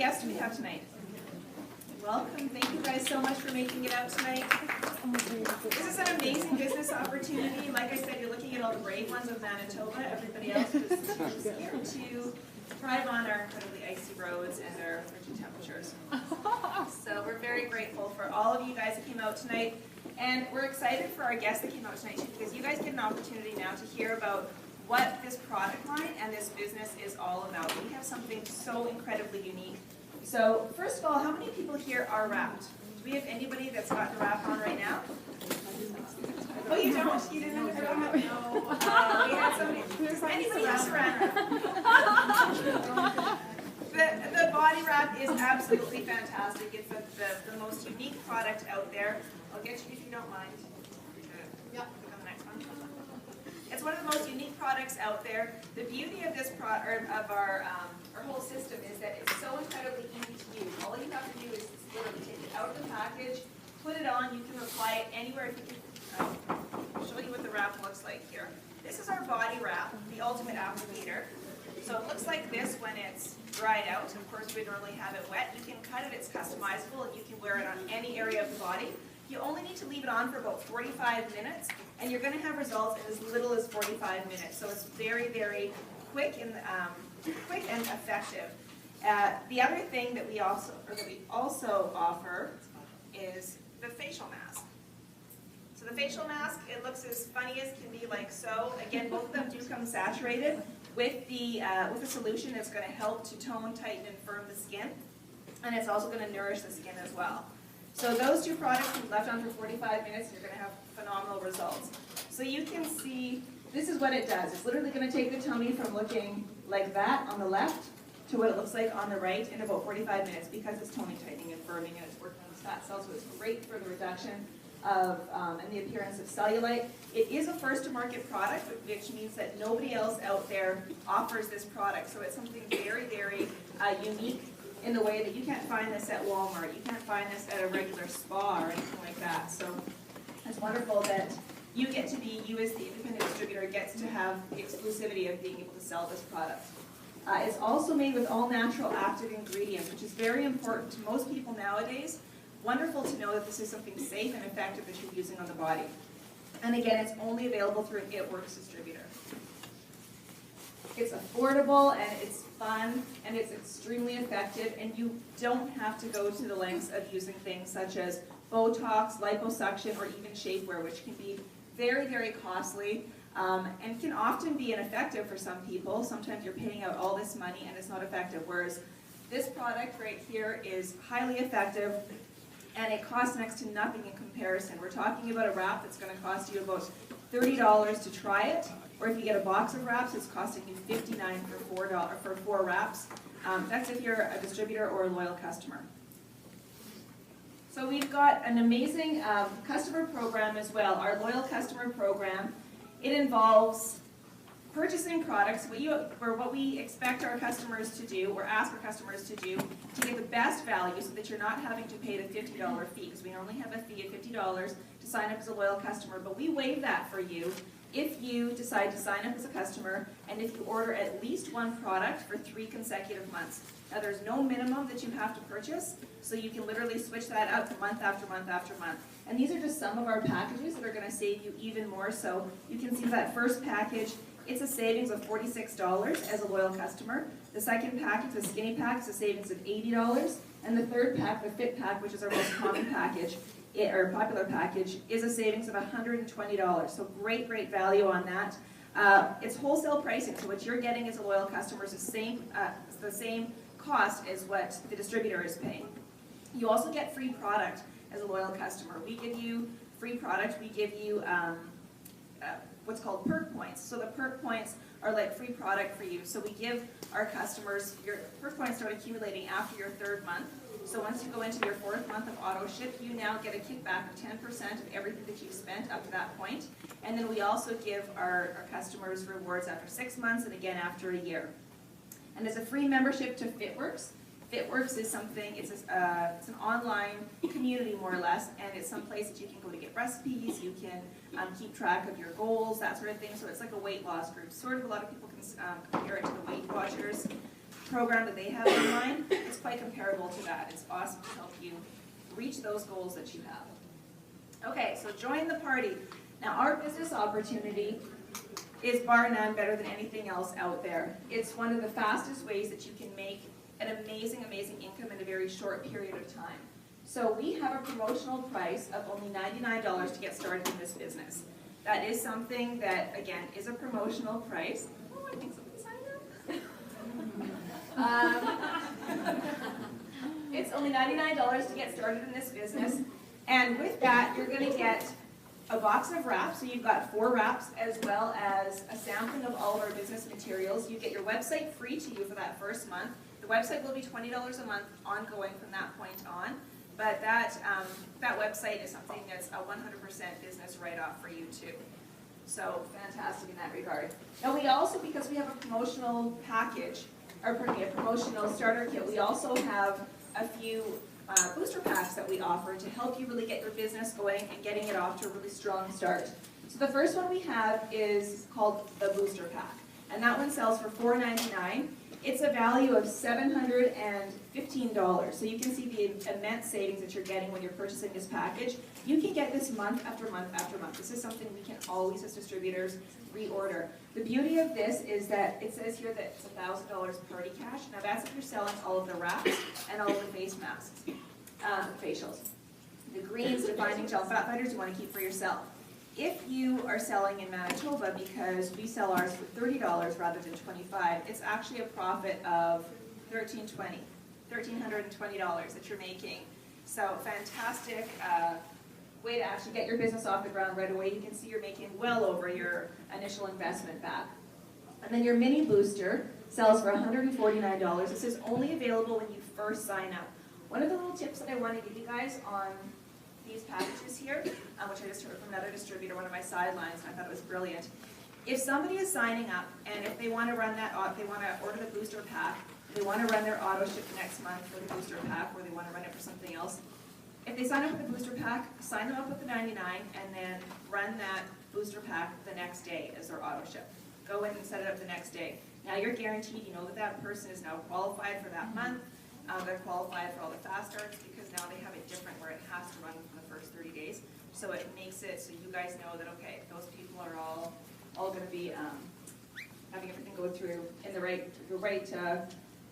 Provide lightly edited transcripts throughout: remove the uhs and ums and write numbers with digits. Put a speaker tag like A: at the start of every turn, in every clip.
A: guests do we have tonight? Welcome. Thank you guys so much for making it out tonight. This is an amazing business opportunity. Like I said, you're looking at all the brave ones of Manitoba. Everybody else is here to thrive on our incredibly icy roads and our frigid temperatures. So we're very grateful for all of you guys that came out tonight. And we're excited for our guests that came out tonight too, because you guys get an opportunity now to hear about what this product line and this business is all about. We have something so incredibly unique. So first of all, how many people here are wrapped? Do we have anybody that's got the wrap on right now? Oh, you don't? You didn't know the wrap? No. We had somebody. Does anybody have saran wrap? The body wrap is absolutely fantastic. It's the most unique product out there. I'll get you if you don't mind. Yeah. Click on the next one. It's one of the most unique products out there. The beauty of this our whole system is that it's so incredibly easy to use. All you have to do is literally take it out of the package, put it on. You can apply it anywhere. If you can, I'll show you what the wrap looks like here. This is our body wrap, the ultimate applicator. So it looks like this when it's dried out. Of course, we normally have it wet. You can cut it. It's customizable, and you can wear it on any area of the body. You only need to leave it on for about 45 minutes, and you're going to have results in as little as 45 minutes. So it's very, very quick and effective. The other thing that we also offer is the facial mask. So the facial mask, it looks as funny as can be, like so. Again, both of them do come saturated with a solution that's going to help to tone, tighten, and firm the skin, and it's also going to nourish the skin as well. So those two products can be left on for 45 minutes, and you're going to have phenomenal results. So you can see, this is what it does. It's literally going to take the tummy from looking like that on the left to what it looks like on the right in about 45 minutes, because it's toning, tightening, and firming, and it's working on the fat cells, so it's great for the reduction of and the appearance of cellulite. It is a first-to-market product, which means that nobody else out there offers this product. So it's something very, very unique in the way that you can't find this at Walmart. You can't find this at a regular spa or anything like that. So it's wonderful that you as the independent distributor, gets to have the exclusivity of being able to sell this product. It's also made with all natural active ingredients, which is very important to most people nowadays. Wonderful to know that this is something safe and effective that you're using on the body. And again, it's only available through an ItWorks distributor. It's affordable, and it's fun, and it's extremely effective, and you don't have to go to the lengths of using things such as Botox, liposuction, or even shapewear, which can be very, very costly and can often be ineffective for some people. Sometimes you're paying out all this money and it's not effective, whereas this product right here is highly effective, and it costs next to nothing in comparison. We're talking about a wrap that's going to cost you about $30 to try it, or if you get a box of wraps, it's costing you $59 for 4 wraps. That's if you're a distributor or a loyal customer. So we've got an amazing customer program as well. Our loyal customer program, it involves purchasing products, what we expect our customers to do, or ask our customers to do, to get the best value so that you're not having to pay the $50 fee, because we normally have a fee of $50 to sign up as a loyal customer, but we waive that for you if you decide to sign up as a customer and if you order at least one product for 3 consecutive months. Now, there's no minimum that you have to purchase, so you can literally switch that out to month after month after month. And these are just some of our packages that are going to save you even more. So you can see that first package, it's a savings of $46 as a loyal customer. The second package, the skinny pack, is a savings of $80. And the third pack, the fit pack, which is our most common package, or popular package, is a savings of $120. So great, great value on that. It's wholesale pricing, so what you're getting as a loyal customer is the same cost as what the distributor is paying. You also get free product as a loyal customer. We give you free product. We give you what's called perk points. So the perk points are like free product for you. So we give our customers, your perk points start accumulating after your 3rd month. So once you go into your 4th month of auto ship, you now get a kickback of 10% of everything that you've spent up to that point. And then we also give our customers rewards after 6 months and again after a year. And there's a free membership to ItWorks. ItWorks is something, it's an online community more or less, and it's some place that you can go to get recipes, you can keep track of your goals, that sort of thing. So it's like a weight loss group. Sort of, a lot of people can compare it to the Weight Watchers program that they have online, it's quite comparable to that. It's awesome to help you reach those goals that you have. Okay, so join the party. Now, our business opportunity is bar none better than anything else out there. It's one of the fastest ways that you can make an amazing, amazing income in a very short period of time. So we have a promotional price of only $99 to get started in this business. That is something that, again, is a promotional price. Oh, I think somebody signed up. It's only $99 to get started in this business. And with that, you're going to get a box of wraps. So you've got 4 wraps as well as a sampling of all of our business materials. You get your website free to you for that first month. The website will be $20 a month ongoing from that point on. But that website is something that's a 100% business write-off for you too. So fantastic in that regard. Now we also, because we have a promotional package, or pardon me, a promotional starter kit, we also have a few booster packs that we offer to help you really get your business going and getting it off to a really strong start. So the first one we have is called the booster pack, and that one sells for $4.99. It's a value of $715. So you can see the immense savings that you're getting when you're purchasing this package. You can get this month after month after month. This is something we can always, as distributors, reorder. The beauty of this is that it says here that it's $1,000 party cash. Now that's if you're selling all of the wraps and all of the face masks, facials. The greens, defining gel fat fighters, you want to keep for yourself. If you are selling in Manitoba, because we sell ours for $30 rather than $25, it's actually a profit of $1,320 that you're making. So fantastic way to actually get your business off the ground right away. You can see you're making well over your initial investment back. And then your mini booster sells for $149. This is only available when you first sign up. One of the little tips that I want to give you guys on these packages here, which I just heard from another distributor, one of my sidelines, and I thought it was brilliant. If somebody is signing up, and if they want to run that, they want to order the booster pack, they want to run their auto ship next month for the booster pack, or they want to run it for something else, if they sign up with the booster pack, sign them up with the $99, and then run that booster pack the next day as their auto ship. Go in and set it up the next day. Now you're guaranteed, you know that that person is now qualified for that month. They're qualified for all the fast starts because now they have it different where it has to run for the first 30 days. So it makes it so you guys know that, okay, those people are all going to be having everything go through in the right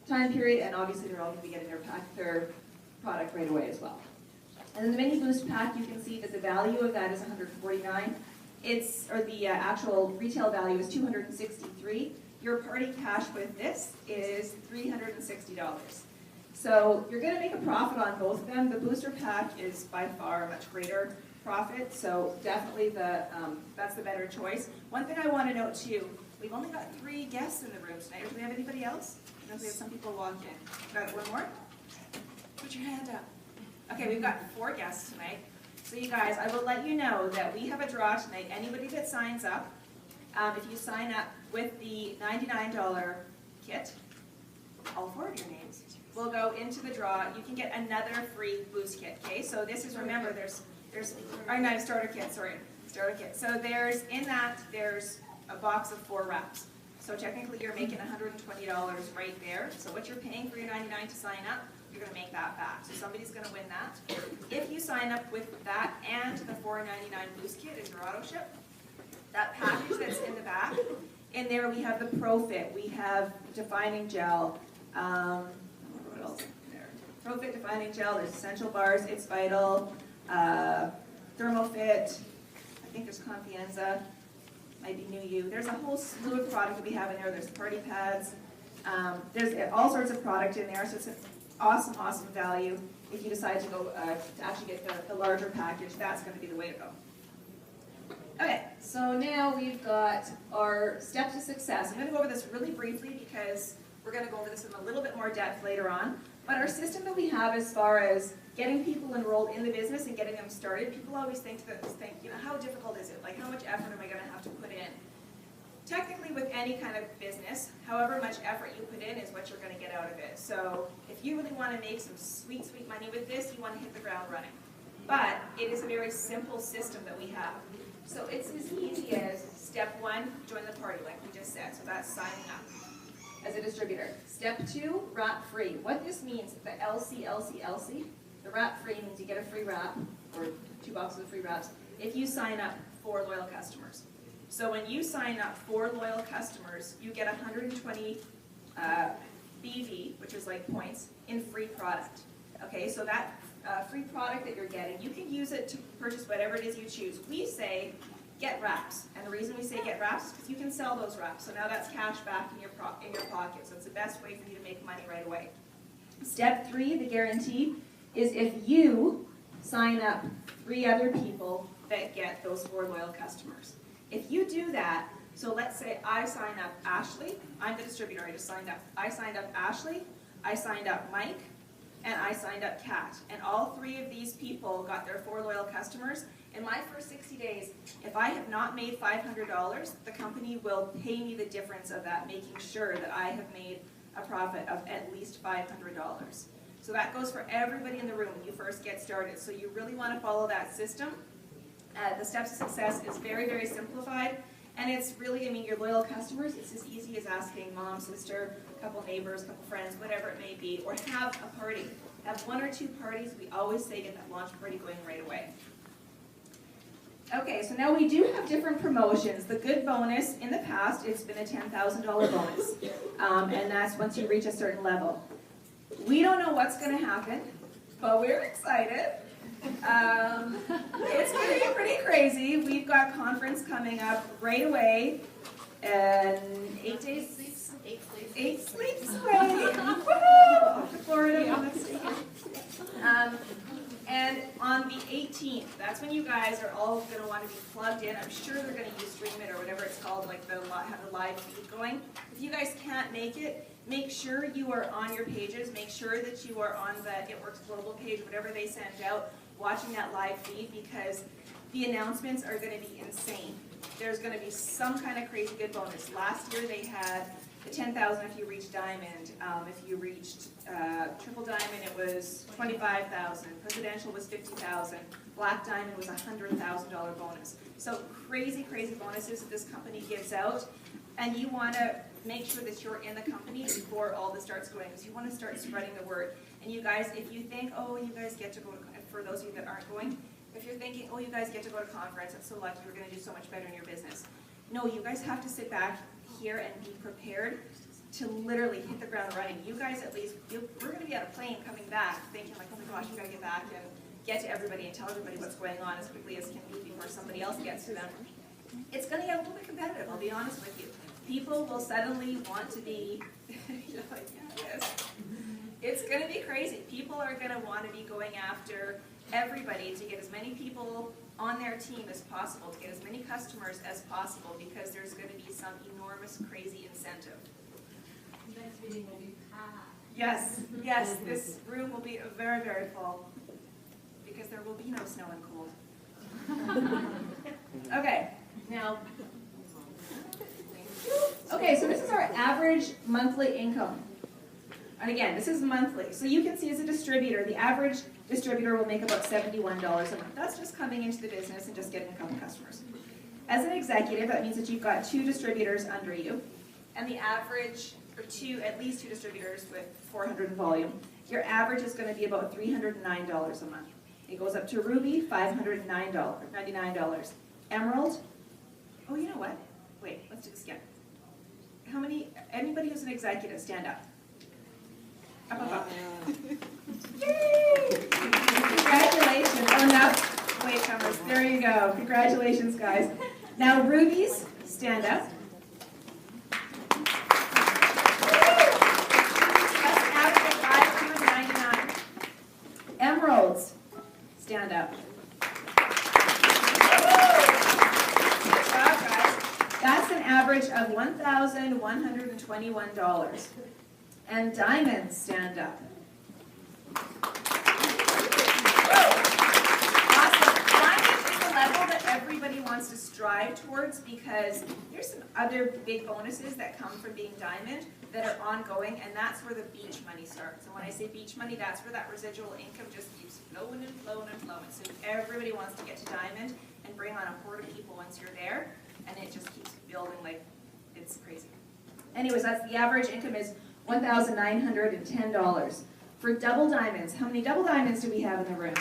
A: time period, and obviously they're all going to be getting their product right away as well. And then the mini boost pack, you can see that the value of that is $149. The actual retail value is $263. Your party cash with this is $360. So you're going to make a profit on both of them. The booster pack is by far a much greater profit, so definitely that's the better choice. One thing I want to note too, we've only got 3 guests in the room tonight. Do we have anybody else? I know we have some people walk in. Got one more? Put your hand up. Okay, we've got 4 guests tonight. So you guys, I will let you know that we have a draw tonight. Anybody that signs up, if you sign up with the $99 kit, all 4 of your names will go into the draw. You can get another free boost kit, okay? So this is, remember, there's starter kit, sorry, starter kit. So there's a box of 4 wraps. So technically you're making $120 right there. So what you're paying for your $99 to sign up, you're going to make that back. So somebody's going to win that. If you sign up with that and the $4.99 boost kit as your auto ship, that package that's in the back, in there we have the Pro Fit, we have defining gel, what else? Pro Fit defining gel, there's essential bars, It's Vital, Thermofit, I think there's Confianza, might be New You. There's a whole slew of product that we have in there. There's party pads, there's all sorts of product in there, so it's an awesome, awesome value. If you decide to go to actually get the larger package, that's going to be the way to go. Okay, so now we've got our steps to success. I'm going to go over this really briefly because we're going to go over this in a little bit more depth later on. But our system that we have as far as getting people enrolled in the business and getting them started, people always think, how difficult is it? Like, how much effort am I going to have to put in? Technically, with any kind of business, however much effort you put in is what you're going to get out of it. So if you really want to make some sweet, sweet money with this, you want to hit the ground running. But it is a very simple system that we have. So it's as easy as step 1, join the party, like we just said. So that's signing up as a distributor. Step 2, wrap free. What this means, the LC, the wrap free means you get a free wrap, or 2 boxes of free wraps, if you sign up 4 loyal customers. So when you sign up 4 loyal customers, you get 120 BV, which is like points, in free product. Okay, so that free product that you're getting, you can use it to purchase whatever it is you choose. We say get wraps, and the reason we say get wraps is because you can sell those wraps. So now that's cash back in your pocket. So it's the best way for you to make money right away. Step 3, the guarantee, is if you sign up 3 other people that get those 4 loyal customers. If you do that, so let's say I sign up Ashley, I'm the distributor, I just signed up. I signed up Ashley, I signed up Mike, and I signed up Kat. And all 3 of these people got their 4 loyal customers. In my first 60 days, if I have not made $500, the company will pay me the difference of that, making sure that I have made a profit of at least $500. So that goes for everybody in the room when you first get started. So you really want to follow that system. The steps to success is very, very simplified. And it's really, I mean, your loyal customers, it's as easy as asking mom, sister, a couple neighbors, a couple friends, whatever it may be, or have a party. Have 1 or 2 parties. We always say get that launch party going right away. Okay, so now we do have different promotions. The good bonus, in the past, it's been a $10,000 bonus. And that's once you reach a certain level. We don't know what's going to happen, but we're excited. It's going to be pretty crazy. We've got conference coming up right away, and 8 days. 8 sleeps away. Woohoo! Off to Florida. And on the 18th, that's when you guys are all going to want to be plugged in. I'm sure they're going to Ustream it or whatever it's called, like have the live feed going. If you guys can't make it, make sure you are on your pages. Make sure that you are on the ItWorks global page, whatever they send out, watching that live feed, because the announcements are going to be insane. There's going to be some kind of crazy good bonus. Last year they had the 10,000 if you reached diamond. If you reached triple diamond, it was 25,000. Presidential was 50,000. Black diamond was a $100,000 bonus. So crazy, crazy bonuses that this company gives out, and you want to make sure that you're in the company before all this starts going, because you want to start spreading the word. And you guys, if you think, oh, you guys get to go to, for those of you that aren't going, if you're thinking, oh, you guys get to go to conference, that's so lucky, you're going to do so much better in your business. No, you guys have to sit back here and be prepared to literally hit the ground running. You guys at least, we're going to be on a plane coming back thinking like, oh my gosh, we got to get back and get to everybody and tell everybody what's going on as quickly as can be before somebody else gets to them. It's going to get a little bit competitive, I'll be honest with you. People will suddenly want to be, you're like, yeah, it is. It's going to be crazy. People are going to want to be going after everybody to get as many people on their team as possible, to get as many customers as possible, because there's going to be some enormous, crazy incentive.
B: The next meeting will be packed.
A: Yes, yes, this room will be very, very full, because there will be no snow and cold. Okay, now, okay, so this is our average monthly income. And again, this is monthly. So you can see as a distributor, the average distributor will make about $71 a month. That's just coming into the business and just getting a couple customers. As an executive, that means that you've got 2 distributors under you, and the average, or at least 2 distributors with 400 in volume. Your average is going to be about $309 a month. It goes up to Ruby, $599. Emerald, oh, you know what? Wait, let's do this again. Anybody who's an executive, stand up. Up, up, up. Yay! Congratulations. Oh, no. Wait, comers. There you go. Congratulations, guys. Now, rubies, stand up. That's an average of $599. Emeralds, stand up. Good job, guys. That's an average of $1,121. And diamonds, stand up. Awesome. Diamond is the level that everybody wants to strive towards, because there's some other big bonuses that come from being diamond that are ongoing, and that's where the beach money starts. And when I say beach money, that's where that residual income just keeps flowing and flowing and flowing. So everybody wants to get to diamond and bring on a horde of people once you're there, and it just keeps building like it's crazy. Anyways, that's the average income is $1,910. For double diamonds, how many double diamonds do we have in the room?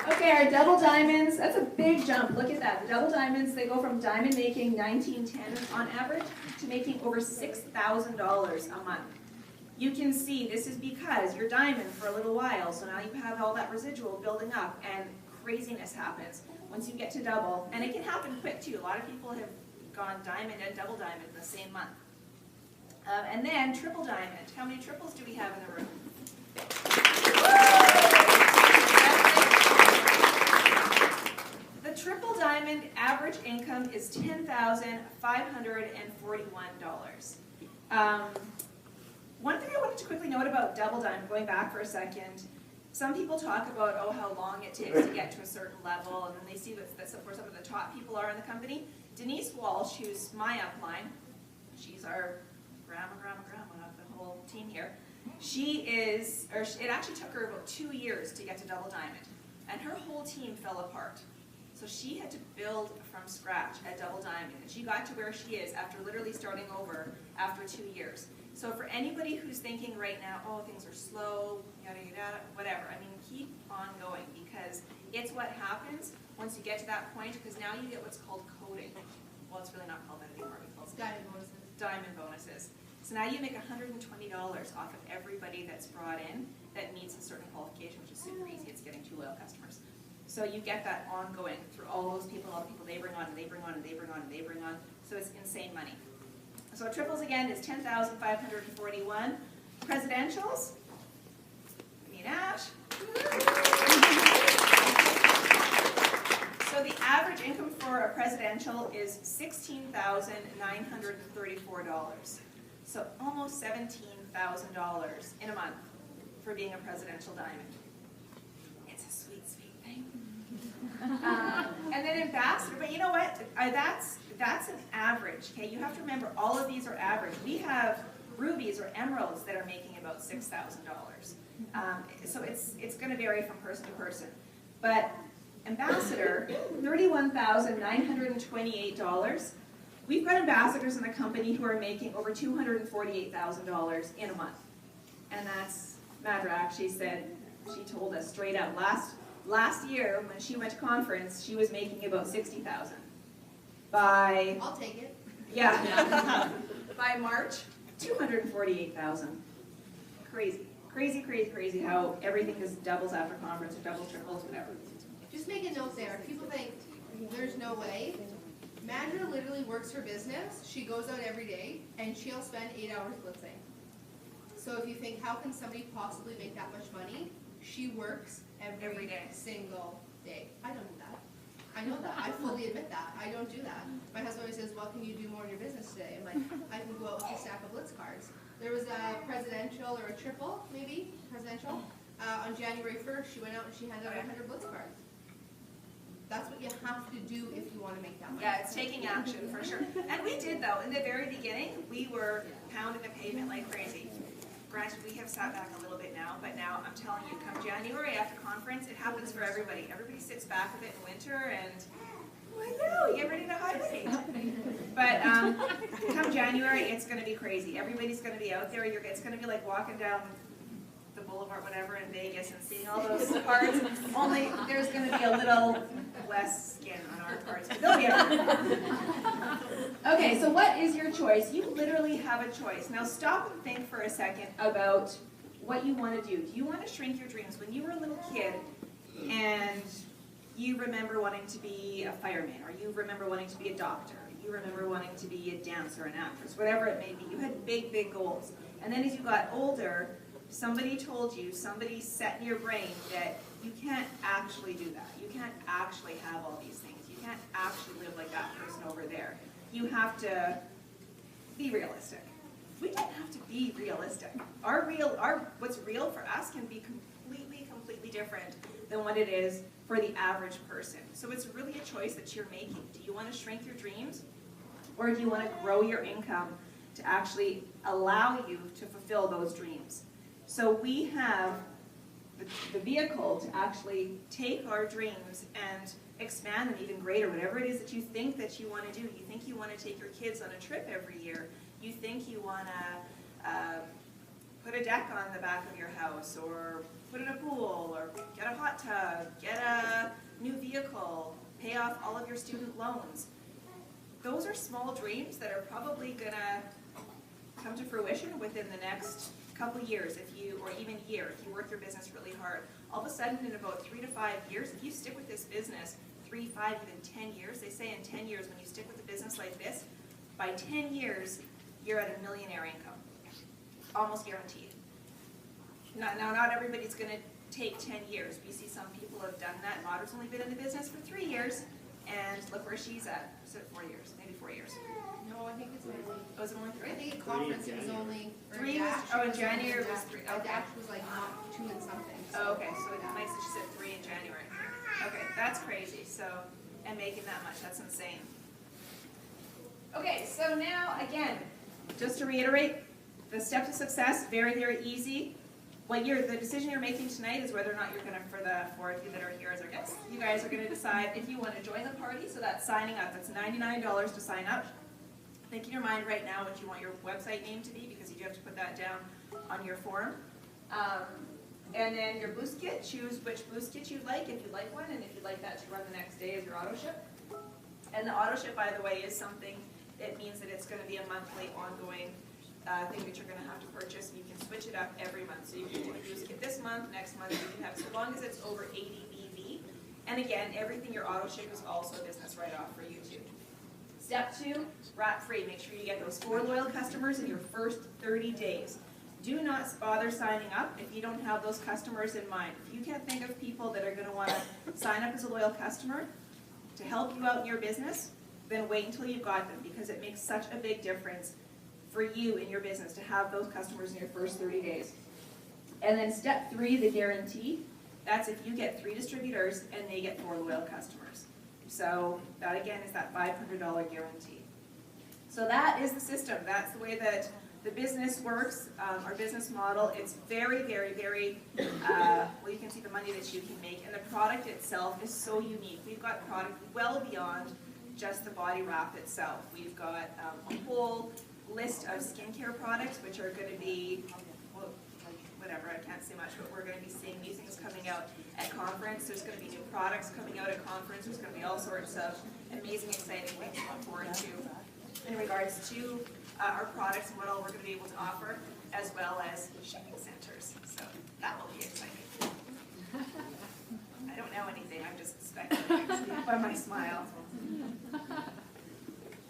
A: Okay, our double diamonds, that's a big jump. Look at that. The double diamonds, they go from diamond making $19.10 on average to making over $6,000 a month. You can see this is because you're diamond for a little while, so now you have all that residual building up and craziness happens once you get to double. And it can happen quick too. A lot of people have gone diamond and double diamond in the same month. And then triple diamond. How many triples do we have in the room? The triple diamond average income is $10,541. One thing I wanted to quickly note about double diamond, going back for a second, some people talk about, oh, how long it takes to get to a certain level, and then they see where some of the top people are in the company. Denise Walsh, who's my upline, she's our grandma of the whole team here. It actually took her about 2 years to get to double diamond, and her whole team fell apart. So she had to build from scratch at double diamond, and she got to where she is after literally starting over after 2 years. So for anybody who's thinking right now, oh, things are slow, yada yada, whatever, I mean, keep on going, because it's what happens once you get to that point, because now you get what's called coding. Well, it's really not called that anymore. It's called
B: Diamond bonuses.
A: Diamond bonuses. So now you make $120 off of everybody that's brought in that meets a certain qualification, which is super easy. It's getting 2 loyal customers. So you get that ongoing through all those people, all the people they bring on, and they bring on, and they bring on, and they bring on. So it's insane money. So triples again is $10,541. Presidentials, me and Ash. So the average income for a presidential is $16,934. So almost $17,000 in a month for being a presidential diamond. It's a sweet, sweet thing. And then ambassador, but you know what? That's an average, okay? You have to remember all of these are average. We have rubies or emeralds that are making about $6,000. So it's going to vary from person to person. But ambassador, $31,928. We've got ambassadors in the company who are making over $248,000 in a month. And that's Madrak. She told us straight out last year when she went to conference, she was making about $60,000.
B: I'll take it.
A: Yeah. By March, $248,000. Crazy, crazy, crazy, crazy how everything just doubles after conference or doubles, triples, whatever.
B: Just make a note there. People think there's no way. Madra literally works her business. She goes out every day, and she'll spend 8 hours blitzing. So if you think, how can somebody possibly make that much money? She works every
A: day.
B: Single day. I don't do that. I know that. I fully admit that. I don't do that. My husband always says, well, can you do more in your business today? I'm like, I can go out with a stack of blitz cards. There was a presidential or a triple, maybe, presidential. On January 1st, she went out and she handed out 100 blitz cards. That's what you have to do if you want to make that money.
A: Yeah, it's taking action for sure. And we did, though. In the very beginning, we were pounding the pavement like crazy. Granted, we have sat back a little bit now, but now I'm telling you, come January after conference, it happens for everybody. Everybody sits back a bit in winter and, well, you get ready to hibernate. But come January, it's going to be crazy. Everybody's going to be out there. It's going to be like walking down the boulevard, whatever, in Vegas and seeing all those parts. Only there's going to be a little less skin on our parts, but they'll be everywhere. Okay, so what is your choice? You literally have a choice. Now stop and think for a second about what you want to do. Do you want to shrink your dreams? When you were a little kid and you remember wanting to be a fireman, or you remember wanting to be a doctor, you remember wanting to be a dancer, an actress, whatever it may be, you had big, big goals. And then as you got older, somebody told you, somebody set in your brain that you can't actually do that. You can't actually have all these things. You can't actually live like that person over there. You have to be realistic. We don't have to be realistic. What's real for us can be completely different than what it is for the average person. So it's really a choice that you're making. Do you want to shrink your dreams, or do you want to grow your income to actually allow you to fulfill those dreams? So we have the vehicle to actually take our dreams and expand them even greater. Whatever it is that you think that you want to do, you think you want to take your kids on a trip every year, you think you want to put a deck on the back of your house, or put in a pool, or get a hot tub, get a new vehicle, pay off all of your student loans. Those are small dreams that are probably gonna come to fruition within the next couple years, or even year, if you work your business really hard. All of a sudden, in about 3 to 5 years, if you stick with this business 3, 5, even 10 years, they say in 10 years, when you stick with a business like this, by 10 years, you're at a millionaire income, almost guaranteed. Now, not everybody's going to take 10 years. We see some people have done that. Maudra's only been in the business for 3 years, and look where she's at. Is it 4 years? Maybe 4 years.
B: No, I think it's only.
A: Was it only 3?
B: I think at conference it was only.
A: 3 was, in January it was 3. Okay.
B: Dash was like 2 and something.
A: Oh, okay, so it's nice that she said 3 in January. Okay, that's crazy. So, and making that much, that's insane. Okay, so now, again, just to reiterate, the steps of success, very, very easy. The decision you're making tonight is whether or not you're going to, for the 4 of you that are here as our guests, you guys are going to decide if you want to join the party, so that's signing up. That's $99 to sign up. Think in your mind right now what you want your website name to be, because you do have to put that down on your form. And then your boost kit, choose which boost kit you'd like, if you like one, and if you'd like that to run the next day as your auto ship. And the auto ship, by the way, is something that means that it's going to be a monthly ongoing thing that you're going to have to purchase, and you can switch it up every month. So you can do a boost kit this month, next month, you can have, so long as it's over 80 BV. And again, everything your auto ship is also a business write-off for you too. Step 2, wrap free. Make sure you get those 4 loyal customers in your first 30 days. Do not bother signing up if you don't have those customers in mind. If you can't think of people that are going to want to sign up as a loyal customer to help you out in your business, then wait until you've got them, because it makes such a big difference for you in your business to have those customers in your first 30 days. And then step 3, the guarantee. That's if you get 3 distributors and they get 4 loyal customers. So that again is that $500 guarantee. So that is the system. That's the way that the business works, our business model. It's very, very, very, well, you can see the money that you can make. And the product itself is so unique. We've got product well beyond just the body wrap itself. We've got a whole list of skincare products, which are going to be, well, whatever, I can't say much, but we're going to be seeing new things coming out at conference. There's going to be new products coming out at conference. There's going to be all sorts of amazing, exciting things to look forward to in regards to our products and what all we're going to be able to offer, as well as shipping centers. So that will be exciting. I don't know anything, I'm just speculating by my smile.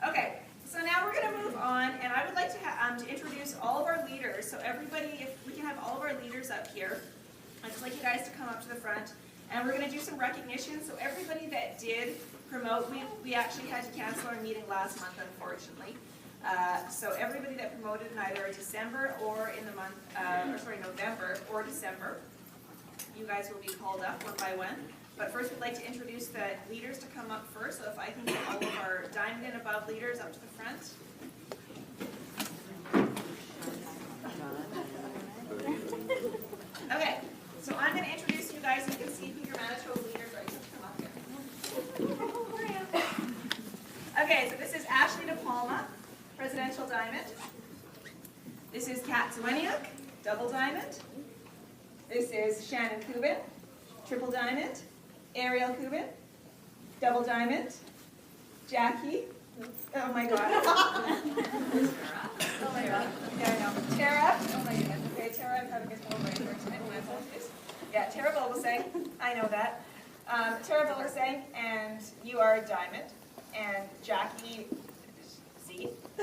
A: Okay, so now we're going to move on, and I would like to introduce all of our leaders. So everybody, if we can have all of our leaders up here, I'd just like you guys to come up to the front, and we're going to do some recognition. So everybody that did promote, we actually had to cancel our meeting last month, unfortunately. So everybody that promoted in either December or in the month, November or December, you guys will be called up one by one. But first we'd like to introduce the leaders to come up first. So if I can get all of our diamond and above leaders up to the front. Okay, so I'm going to introduce you guys. You can see who your Manitoba leaders are. You can come up here. Okay, so this is Ashley DePalma, Presidential Diamond. This is Kat Zweniuk, Double Diamond. This is Shannon Kubin, Triple Diamond. Ariel Kubin, Double Diamond. Jackie. Oh my God. Oh my God. Yeah, I know. Tara. Oh my goodness. Okay, Tara, I've got to get over here tonight. My apologies. Yeah, Tara Vogelsang. I know that. Tara Vogelsang, and you are a diamond. And Jackie. Z. I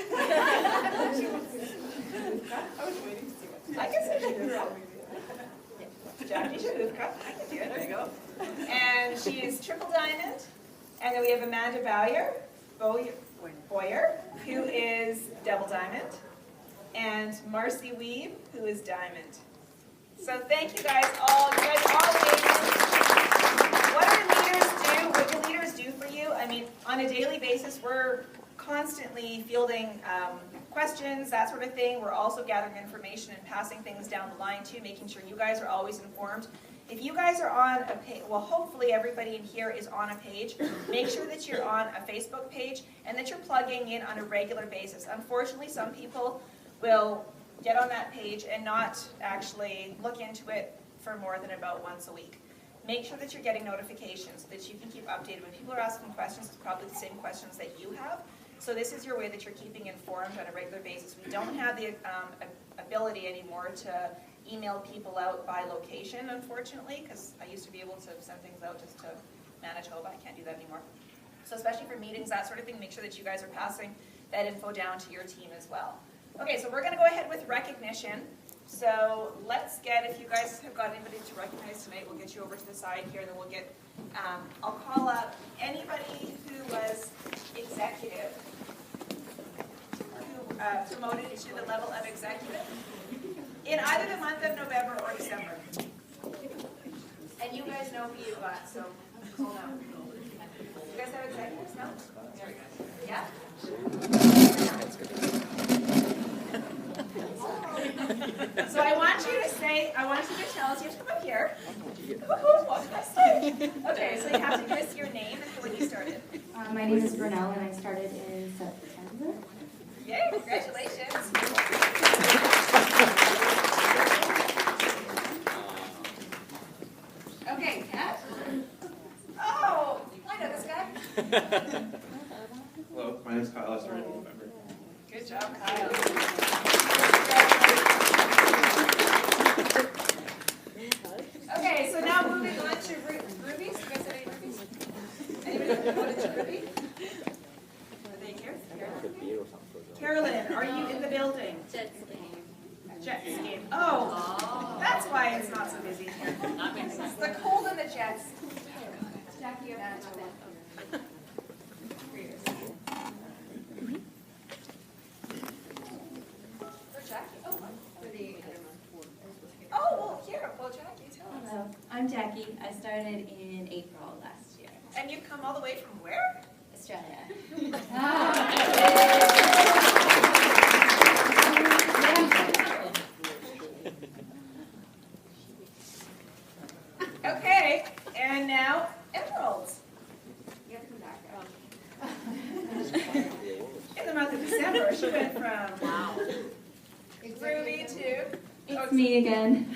A: was waiting to see what. I can say she Jackie Shadufka. I can do it. There you go. And she is Triple Diamond. And then we have Amanda Boyer, who is Double Diamond. And Marcy Weeb, who is Diamond. So thank you guys all. You guys are all amazing. What do leaders do? What do leaders do for you? I mean, on a daily basis, we're constantly fielding questions, that sort of thing. We're also gathering information and passing things down the line too, making sure you guys are always informed. If you guys are on a page, well, hopefully everybody in here is on a page. Make sure that you're on a Facebook page and that you're plugging in on a regular basis. Unfortunately, some people will get on that page and not actually look into it for more than about once a week. Make sure that you're getting notifications so that you can keep updated. When people are asking questions, it's probably the same questions that you have. So this is your way that you're keeping informed on a regular basis. We don't have the ability anymore to email people out by location, unfortunately, because I used to be able to send things out just to Manitoba. I can't do that anymore. So especially for meetings, that sort of thing, make sure that you guys are passing that info down to your team as well. Okay, so we're going to go ahead with recognition. So let's get, if you guys have got anybody to recognize tonight, we'll get you over to the side here, and then we'll get, I'll call up anybody who was executive, who promoted to the level of executive in either the month of November or December. And you guys know who you got, so hold on. You guys have executives now? Yeah? So I want you to say, I want you to tell us, you have to come up here. Okay, so you have to give us your name and when you started.
C: My name is Brunel and I started in September.
A: Yay, congratulations. Okay, Kat. Oh, I know this guy.
D: Hello, my name is Kyle. I started in November.
A: Good job, Kyle. Okay, so now moving on to Ruby's. You guys have any Ruby's? Anybody want to Ruby? Are they here? Carolyn, are you in the building?
E: Jet skiing.
A: Jet skiing. Oh, that's why it's not so busy here. It's the cold and the jets. Jackie, you have that. For Jackie? Oh, well, here. Well, Jackie, tell us.
C: Hello, I'm Jackie. I started in April last year.
A: And you've come all the way from where?
C: Australia.
A: Okay, and now emeralds. You have to come back. In the month of December, she went from Ruby to...
C: It's me again.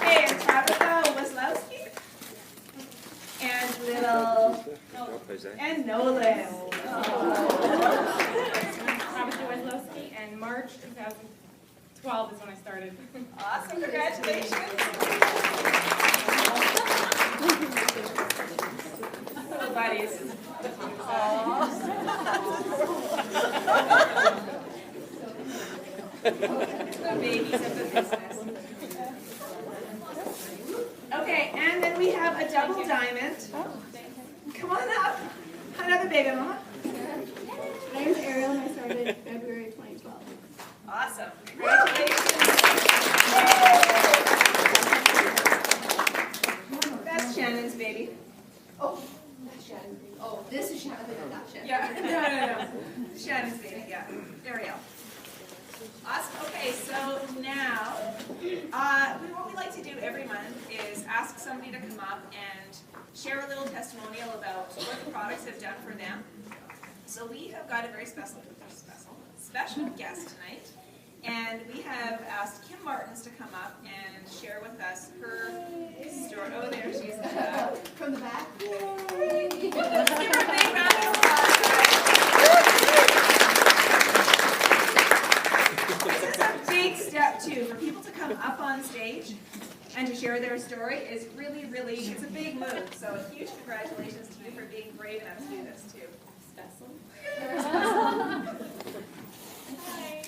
A: Hey, and Tabitha Weslowski. And little... And Nolan.
F: Tabitha Weslowski, and March 2012 is when I started.
A: Awesome, congratulations. Little buddies. The babies of the business. Okay, and then we have a double diamond. Come on up. Another baby, Mama.
G: My name is Ariel and I started in February 2012.
A: Awesome. Congratulations. That's Shannon's baby.
B: Oh, that's Shannon. Oh, this is Shannon, not Shannon.
A: Yeah, no. Shannon's baby, yeah. Ariel. Awesome. Okay, so now, what we like to do every month is ask somebody to come up and share a little testimonial about what the products have done for them. So we have got a very special guest tonight, and we have asked Kim Martins to come up and share with us her story. Oh, there she is.
B: From the back.
A: Let's give her a big round of applause. This is a big step too, for people to come up on stage and to share their story is really, really, it's a big move. So a huge congratulations to you for being brave enough to do this too.
C: Special.
A: Hi.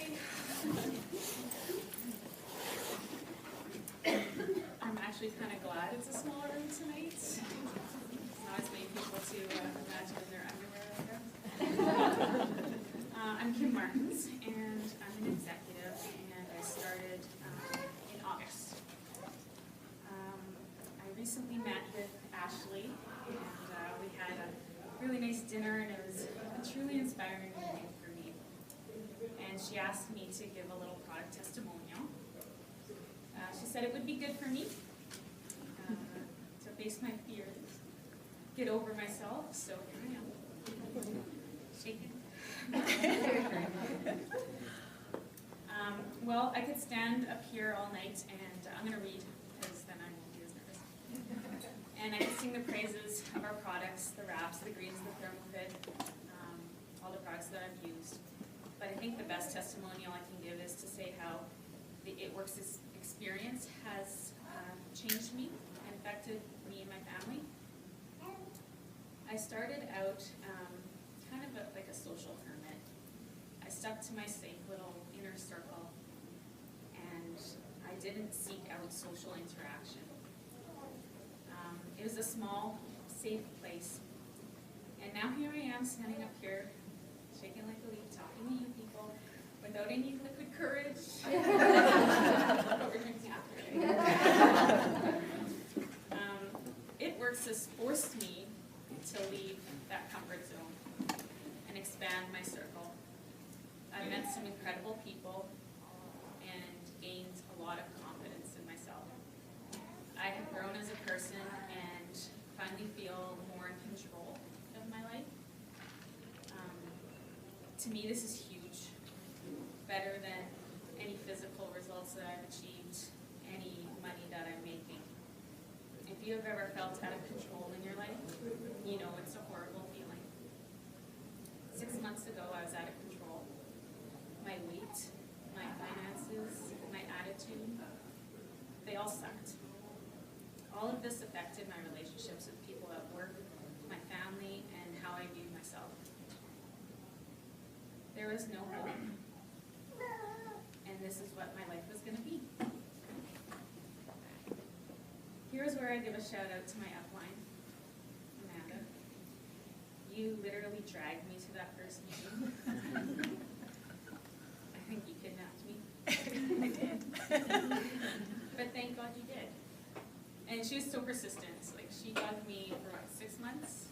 F: I'm actually kind of glad it's a smaller room tonight. Not as many people to imagine in their underwear out there. I'm Kim Martins, and I'm an executive, and I started in August. I recently met with Ashley, and we had a really nice dinner, and it was a truly inspiring evening for me. and she asked me to give a little product testimonial. She said it would be good for me to face my fears, get over myself, so here I am, shaking. Well, I could stand up here all night, and I'm going to read, because then I won't be as nervous. And I could sing the praises of our products, the wraps, the greens, the ThermoFit, all the products that I've used. But I think the best testimonial I can give is to say how the ItWorks experience has changed me and affected me and my family. I started out kind of like a social hermit. I stuck to my safe little inner circle, and I didn't seek out social interaction. It was a small, safe place. And now here I am standing up here, shaking like a leaf, talking to you people, without any liquid courage. What we're drinking after, right? ItWorks has forced me to leave that comfort zone and expand my circle. I've met some incredible people and gained a lot of confidence in myself. I have grown as a person and finally feel more in control of my life. To me, this is huge, better than any physical results that I've achieved, any money that I'm making. If you have ever felt out of control in your life, you know it's a horrible feeling. 6 months ago, I was out of control. My weight, my finances, my attitude, they all sucked. All of this affected my relationships with people at work, my family, and how I viewed myself. There was no hope, and this is what my life was going to be. Here's where I give a shout out to my upline, Amanda. You literally dragged me to that first meeting. I think you kidnapped me. I did. But thank God you did. And she was so persistent. Like, she bugged me for what, 6 months?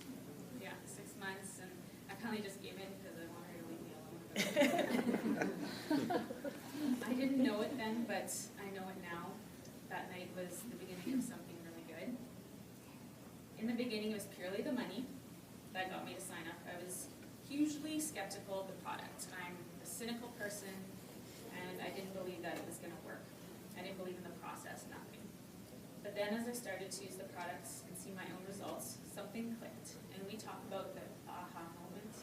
F: Yeah, 6 months, and I finally just gave in because I wanted her to leave me alone. I didn't know it then, but I know it now. That night was the beginning of something really good. In the beginning, it was purely the money that got me to sign up. I was hugely skeptical of the product. I'm a cynical person, and I didn't believe that it was going to work. I didn't believe in the process, nothing. But then as I started to use the products and see my own results, something clicked. And we talk about the aha moment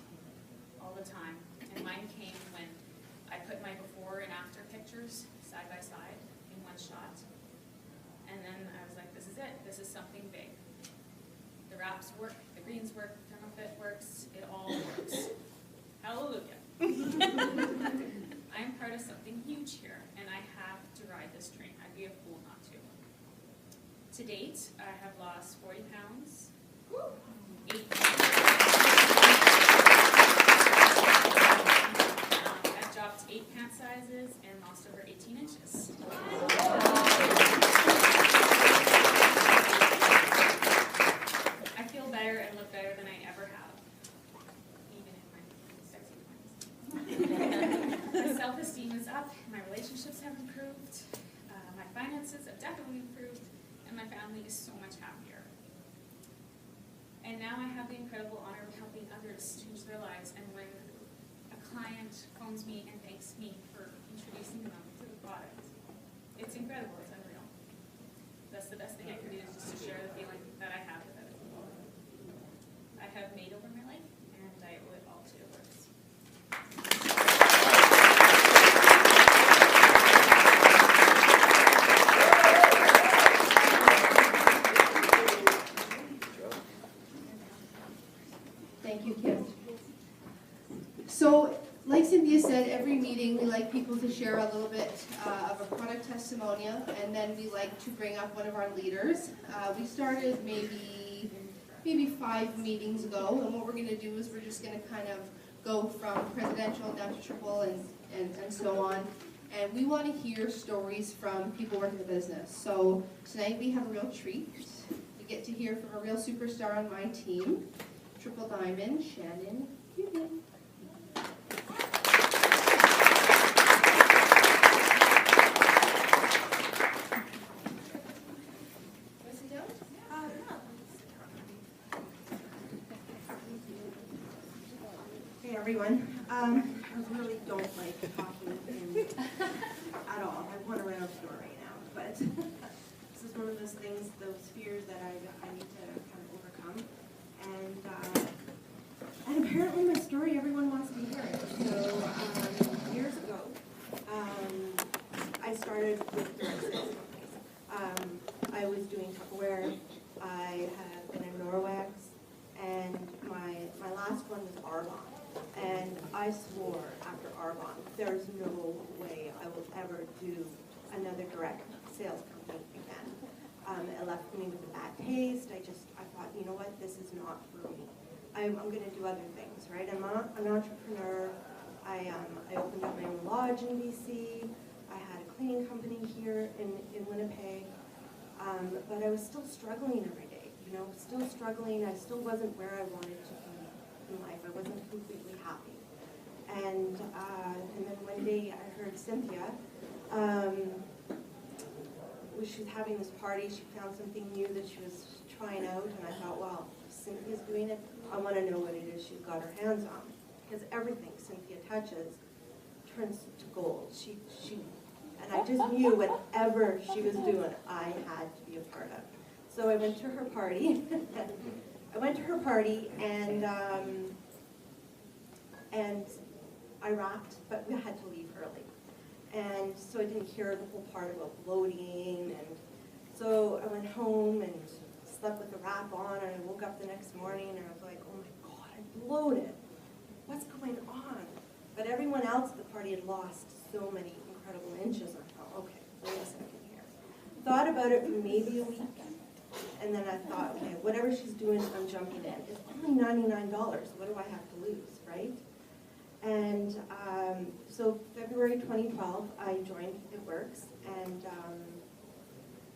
F: all the time. And mine came when I put my before and after pictures side by side in one shot. And then I was like, this is it. This is something big. The wraps work, the greens work, the ThermoFit works, it all works. Hallelujah. I'm part of something huge here, and I have to ride this train. I'd be a fool not to. To date, I have lost 40 pounds, 8 pounds. I've dropped 8 pant sizes and lost over 18 inches. I feel better and look better than I ever have, even in my sexy 20s. My self-esteem is up, my relationships have improved, my finances have definitely improved, and my family is so much happier. And now I have the incredible honor of helping others change their lives, and when a client phones me and thanks me for introducing them to the product, it's incredible, it's unreal. That's the best thing I can do, is just to share the feeling that I have with other people. I have made over my life, and I owe it all to ItWorks.
B: Thank you, Kim. So, like Cynthia said, every meeting we like people to share a little bit of a product testimonial, and then we like to bring up one of our leaders. We started maybe 5 meetings ago, and what we're going to do is we're just going to kind of go from presidential down to triple and so on. And we want to hear stories from people working the business. So tonight we have a real treat. We get to hear from a real superstar on my team, Triple Diamond, Shannon Cuban.
E: everyone. I really don't like talking at all. I want to run out the door right now, but this is one of those things, those fears that I need to kind of overcome. And apparently my story, everyone wants to hear it. So years ago, I started with direct sales companies. I was doing Tupperware. I had been in Norwex, and my last one was Arbonne. And I swore after Arbonne, there's no way I will ever do another direct sales company again. It left me with a bad taste. I thought, you know what, this is not for me. I'm going to do other things, right? I'm an entrepreneur. I opened up my own lodge in BC. I had a cleaning company here in Winnipeg. But I was still struggling every day, still struggling. I still wasn't where I wanted to be in life. I wasn't completely happy. And then one day I heard Cynthia, she was having this party. She found something new that she was trying out, and I thought, well, if Cynthia's doing it, I want to know what it is she's got her hands on, because everything Cynthia touches turns to gold. And I just knew whatever she was doing, I had to be a part of. So I went to her party. And I wrapped, but we had to leave early. And so I didn't hear the whole part about bloating. And so I went home and slept with the wrap on, and I woke up the next morning and I was like, oh my God, I'm bloated. What's going on? But everyone else at the party had lost so many incredible inches. And I thought, okay, wait a second here. Thought about it for maybe a week. And then I thought, okay, whatever she's doing, I'm jumping in. It's only $99. What do I have to lose, right? And so February 2012, I joined ItWorks,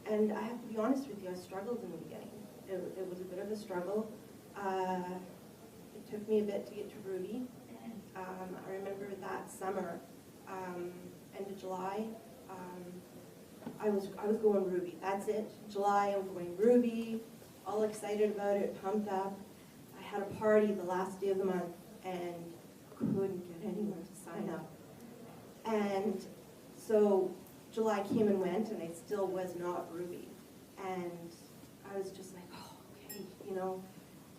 E: and I have to be honest with you, I struggled in the beginning. It was a bit of a struggle. It took me a bit to get to Ruby. I remember that summer, end of July, I was going Ruby. That's it. July, I'm going Ruby, all excited about it, pumped up. I had a party the last day of the month and couldn't get anyone to sign up. And so July came and went, and I still was not Ruby. And I was just like, oh, okay,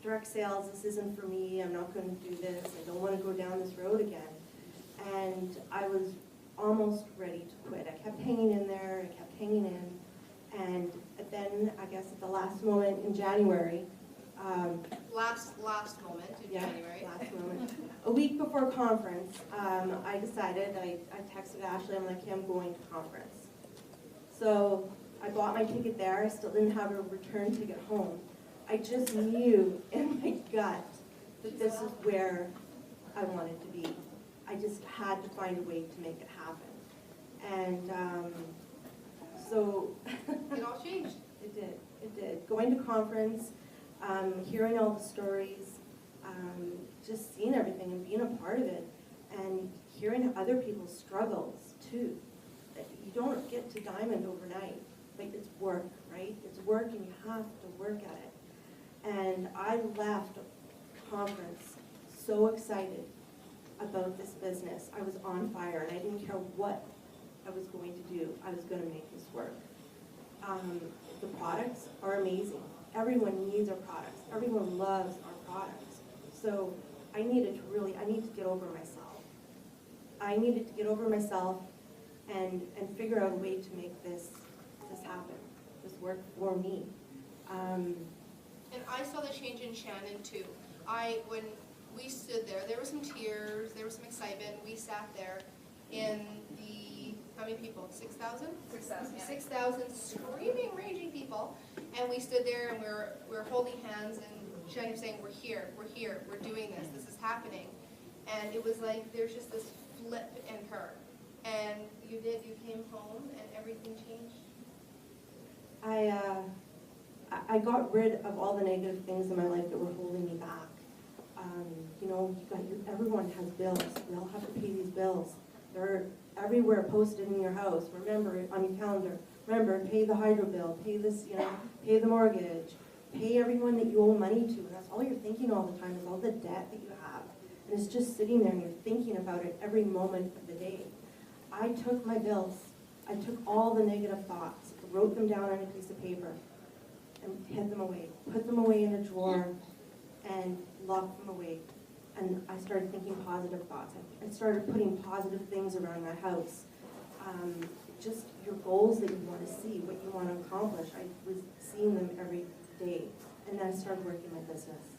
E: direct sales, this isn't for me. I'm not going to do this. I don't want to go down this road again. And I was almost ready to quit. I kept hanging in there. I kept hanging in. And then, I guess at the last moment in January,
B: Last moment in January.
E: Last moment. A week before conference, I decided, I texted Ashley, I'm like, hey, I'm going to conference. So I bought my ticket there. I still didn't have a return ticket home. I just knew in my gut that this is where I wanted to be. I just had to find a way to make it happen. And so
B: It all changed.
E: It did. Going to conference, hearing all the stories, just seeing everything and being a part of it, and hearing other people's struggles too. You don't get to diamond overnight, but it's work, right? It's work, and you have to work at it. And I left conference so excited about this business. I was on fire, and I didn't care what I was going to do. I was going to make this work. The products are amazing. Everyone needs our products. Everyone loves our products. So I need to get over myself. I needed to get over myself and figure out a way to make this happen, this work for me.
B: And I saw the change in Shannon too. When we stood there were some tears, there was some excitement. We sat there in the, how many people, 6,000?
A: 6,000.
B: 6,000 screaming, raging people. And we stood there and we were holding hands, and Shannon was saying, we're here, we're doing this is happening. And it was like, there's just this flip in her. And you came home and everything changed.
E: I got rid of all the negative things in my life that were holding me back. Everyone has bills. We all have to pay these bills. They're everywhere posted in your house. Remember, on your calendar, remember, pay the hydro bill, pay this, pay the mortgage, pay everyone that you owe money to. And that's all you're thinking all the time is all the debt that you have. And it's just sitting there and you're thinking about it every moment of the day. I took my bills, I took all the negative thoughts, wrote them down on a piece of paper, and hid them away. Put them away in a drawer and locked them away. And I started thinking positive thoughts. I started putting positive things around my house. Just your goals that you want to see, what you want to accomplish. I was seeing them every day. And then I started working my business.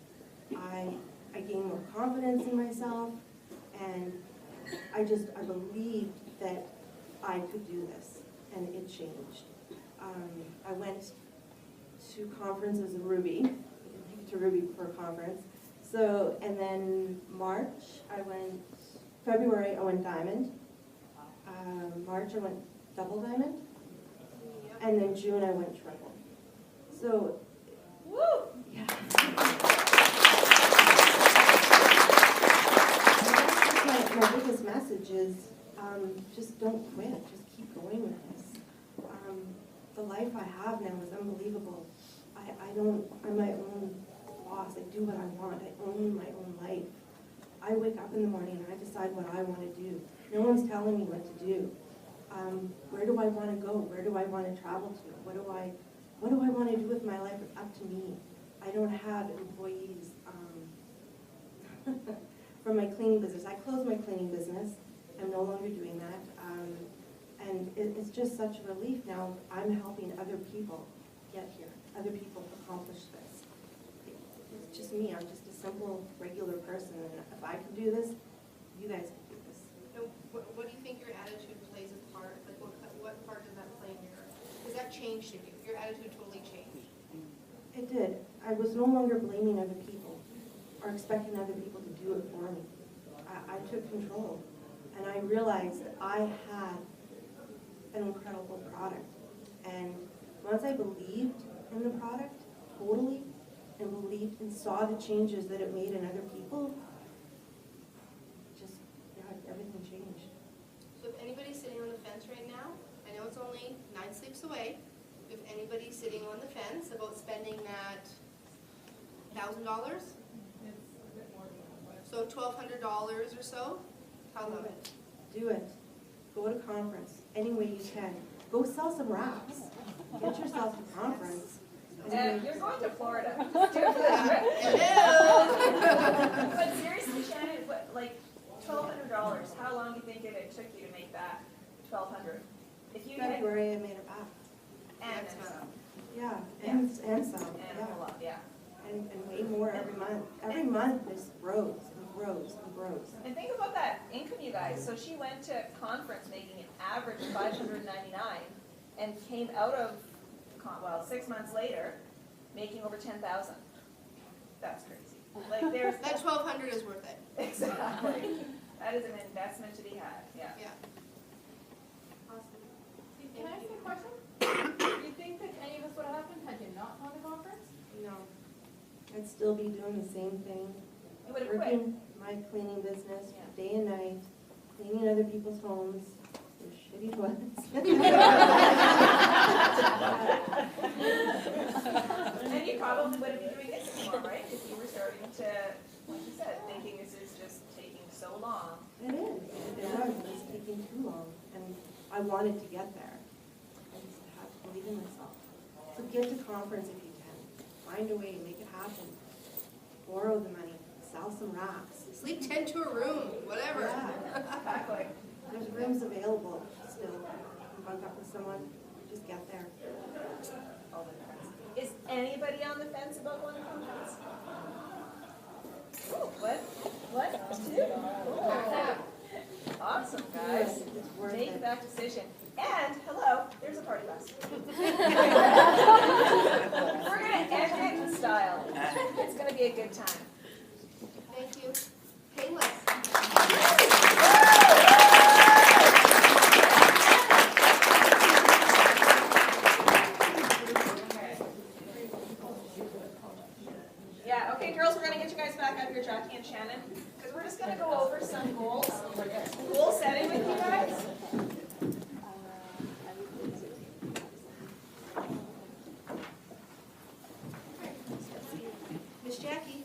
E: I gained more confidence in myself, and I believed that I could do this, and it changed. I went to conferences in Ruby, you can take it to Ruby for a conference. So, and then February I went diamond. March I went double diamond. And then June I went triple. So,
A: Woo!
E: yeah. My biggest message is just don't quit. Just keep going with this. The life I have now is unbelievable. I'm my own boss. I do what I want. I own my own life. I wake up in the morning and I decide what I want to do. No one's telling me what to do. Where do I want to go? Where do I want to travel to? What do I want to do with my life? It's up to me. I don't have employees. From my cleaning business. I closed my cleaning business. I'm no longer doing that. And it's just such a relief now. I'm helping other people get here, other people accomplish this. It's just me. I'm just a simple, regular person. And if I can do this, you guys can do this.
B: And what do you think your attitude plays a part? Like what part does that play in your, because that changed in you? Your attitude totally changed.
E: It did. I was no longer blaming other people or expecting other people to do it for me. I took control, and I realized that I had an incredible product. And once I believed in the product totally, and believed and saw the changes that it made in other people, everything changed.
B: So if anybody's sitting on the fence right now, I know it's only 9 sleeps away, if anybody's sitting on the fence about spending that $1,000, so $1,200 or so, tell them.
E: Do it. Go to conference any way you can. Go sell some wraps. Get yourself a conference.
A: And you're going to Florida. Just do it for the trip.
B: Hello.
A: But seriously, Shannon, like $1,200, how long do you think it took you to make that $1,200? If you had,
E: February, I made it back.
A: and then some,
E: Yeah, and some.
A: and
E: Yeah.
A: a whole lot, yeah.
E: And way more every month. Every month this grows and grows and grows.
A: And think about that income, you guys. So she went to conference making an average of $599 and came out of, 6 months later, making over $10,000. That's crazy. Like there's
B: That $1,200 is worth it.
A: exactly. That is an investment to be had. Yeah.
B: Yeah. Awesome.
H: Can I ask you a question? Do you think that any of this would have happened had you not gone to conference?
E: No. I'd still be doing the same thing.
A: You would have quit.
E: Working my cleaning business day and night, cleaning other people's homes, their shitty toilets.
A: And you probably wouldn't be doing this anymore, right? If you were starting to, like you said, thinking this is just taking so long.
E: It is. It was taking too long, and I wanted to get there. I just had to believe in myself. So get to conference if you can. Find a way, make it happen. Borrow the money, sell some wraps.
B: Sleep 10 to a room, whatever.
E: Yeah.
A: Exactly.
E: There's rooms available still. You can bunk up with someone, just get there.
A: Is anybody on the fence about going to conference? Oh, what? Two? Cool. Awesome, guys.
E: It's worth
A: Make
E: it.
A: that decision. And, hello, there's a party bus. We're gonna end it in style. It's gonna be a good time.
B: Thank you. Painless.
A: Yeah, okay, girls, we're gonna get you guys back up here, Jackie and Shannon, because we're just gonna go over some goals. Goal setting with you guys.
B: Miss Jackie.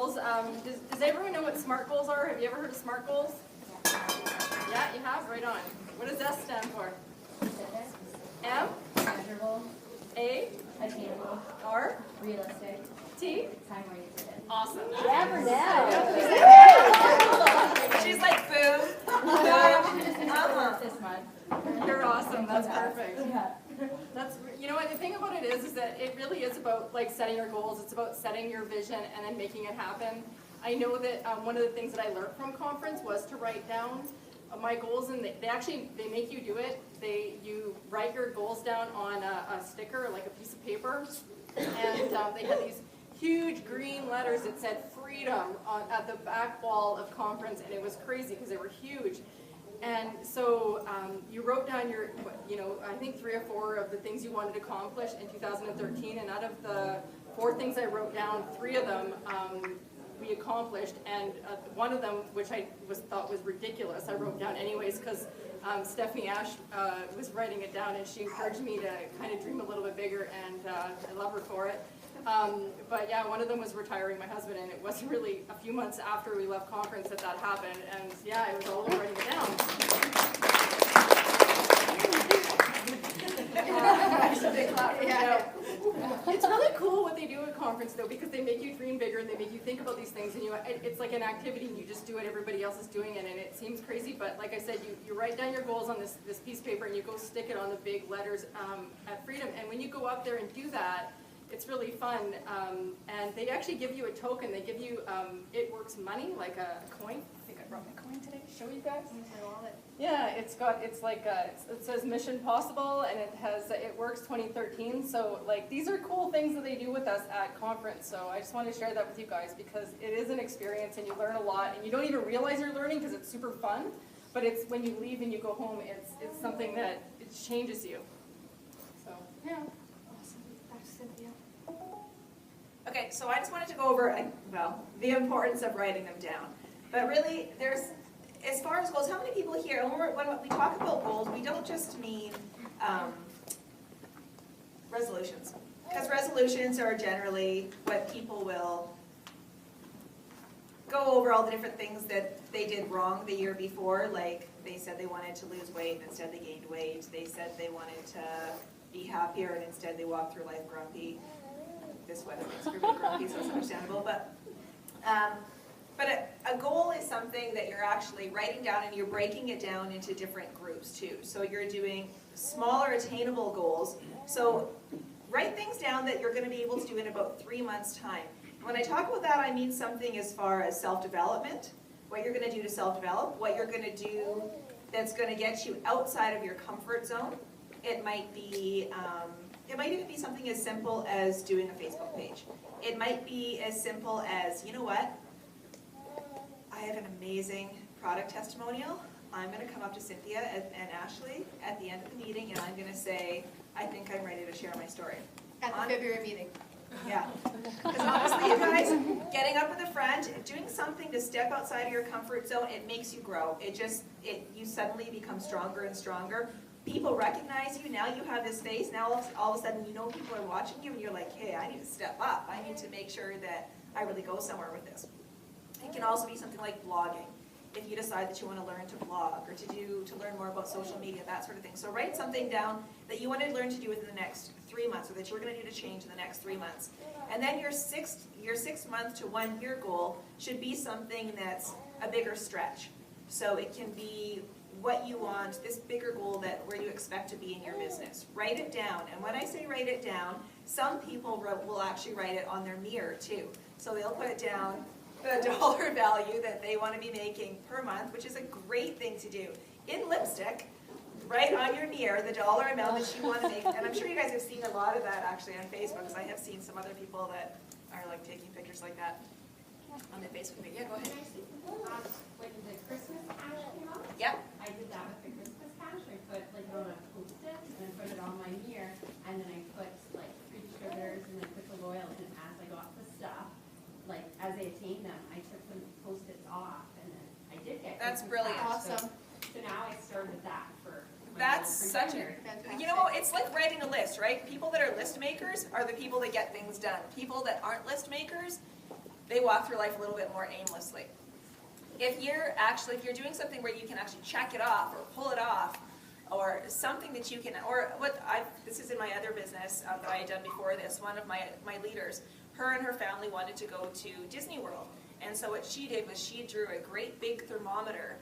H: goals. Does everyone know what SMART goals are? Have you ever heard of SMART goals? Yeah, you have? Right on. What does S stand for? M?
C: Measurable,
H: A?
C: attainable,
H: R?
C: realistic,
H: T?
C: time oriented.
H: Awesome.
C: Never know.
A: She's like, boom,
C: This month.
H: You're awesome. That's perfect. That's, you know what, the thing about it is that it really is about like setting your goals. It's about setting your vision and then making it happen. I know that one of the things that I learned from conference was to write down my goals, and they make you do it. You write your goals down on a sticker, like a piece of paper, and they had these huge green letters that said freedom at the back wall of conference, and it was crazy because they were huge. And so you wrote down your, I think 3 or 4 of the things you wanted to accomplish in 2013, and out of the 4 things I wrote down, 3 of them we accomplished, and one of them, which I thought was ridiculous, I wrote down anyways because Stephanie Ash was writing it down, and she encouraged me to kind of dream a little bit bigger, and I love her for it. But yeah, one of them was retiring my husband, and it wasn't really a few months after we left conference that happened, and yeah, it was all over writing it down. It's really cool what they do at conference though, because they make you dream bigger and they make you think about these things, and it's like an activity and you just do it, everybody else is doing it, and it seems crazy, but like I said, you write down your goals on this piece of paper and you go stick it on the big letters at Freedom, and when you go up there and do that, it's really fun, and they actually give you a token. They give you ItWorks money, like a coin. I think I brought my coin today to show you guys. Yeah, it says Mission Possible, and it has ItWorks 2013. So like these are cool things that they do with us at conference. So I just want to share that with you guys because it is an experience, and you learn a lot, and you don't even realize you're learning because it's super fun. But it's when you leave and you go home, it's something that it changes you. So yeah.
A: Okay, so I just wanted to go over, the importance of writing them down. But really, as far as goals, how many people here, when we talk about goals, we don't just mean resolutions. Because resolutions are generally what people will go over all the different things that they did wrong the year before, like they said they wanted to lose weight and instead they gained weight. They said they wanted to be happier and instead they walked through life grumpy. This weather makes everybody grumpy, so it's understandable. But a goal is something that you're actually writing down, and you're breaking it down into different groups too. So you're doing smaller attainable goals. So write things down that you're going to be able to do in about 3 months' time. When I talk about that, I mean something as far as self-development, what you're going to do to self-develop, what you're going to do that's going to get you outside of your comfort zone. It might be it might even be something as simple as doing a Facebook page. It might be as simple as, you know what, I have an amazing product testimonial. I'm going to come up to Cynthia and Ashley at the end of the meeting, and I'm going to say, I think I'm ready to share my story.
B: At the February meeting.
A: Yeah. Because honestly, you guys, getting up in the front, doing something to step outside of your comfort zone, it makes you grow. You suddenly become stronger and stronger. People recognize you. Now you have this face. Now all of a sudden you know people are watching you, and you're like, hey, I need to step up. I need to make sure that I really go somewhere with this. It can also be something like blogging. If you decide that you want to learn to blog or to learn more about social media, that sort of thing. So write something down that you want to learn to do within the next 3 months, or that you're going to do to change in the next 3 months. And then your 6 month to 1 year goal should be something that's a bigger stretch. So it can be what you want, this bigger goal where you expect to be in your business. Write it down. And when I say write it down, some people will actually write it on their mirror too. So they'll put down the dollar value that they want to be making per month, which is a great thing to do. In lipstick, write on your mirror the dollar amount that you want to make. And I'm sure you guys have seen a lot of that actually on Facebook, because I have seen some other people that are like taking pictures like that on their Facebook page. Yeah, go ahead.
I: When the Christmas cash came out,
A: Yep.
I: I did that with the Christmas cash. I put like on a Post-it and I put it on my mirror, and then I put like 3 sugars and I put the loyal, and as I got the stuff, like as I attained them, I took the Post-its off, and then I did get
A: That's
I: Christmas
A: brilliant.
I: cash.
B: Awesome.
I: So now I started that for my
A: That's
I: little
A: such a,
I: pretender.
A: you know, it's like writing a list, right? People that are list makers are the people that get things done. People that aren't list makers, they walk through life a little bit more aimlessly. If you're doing something where you can actually check it off or pull it off, or something that you can, this is in my other business that I had done before this, one of my leaders, her and her family wanted to go to Disney World. And so what she did was she drew a great big thermometer,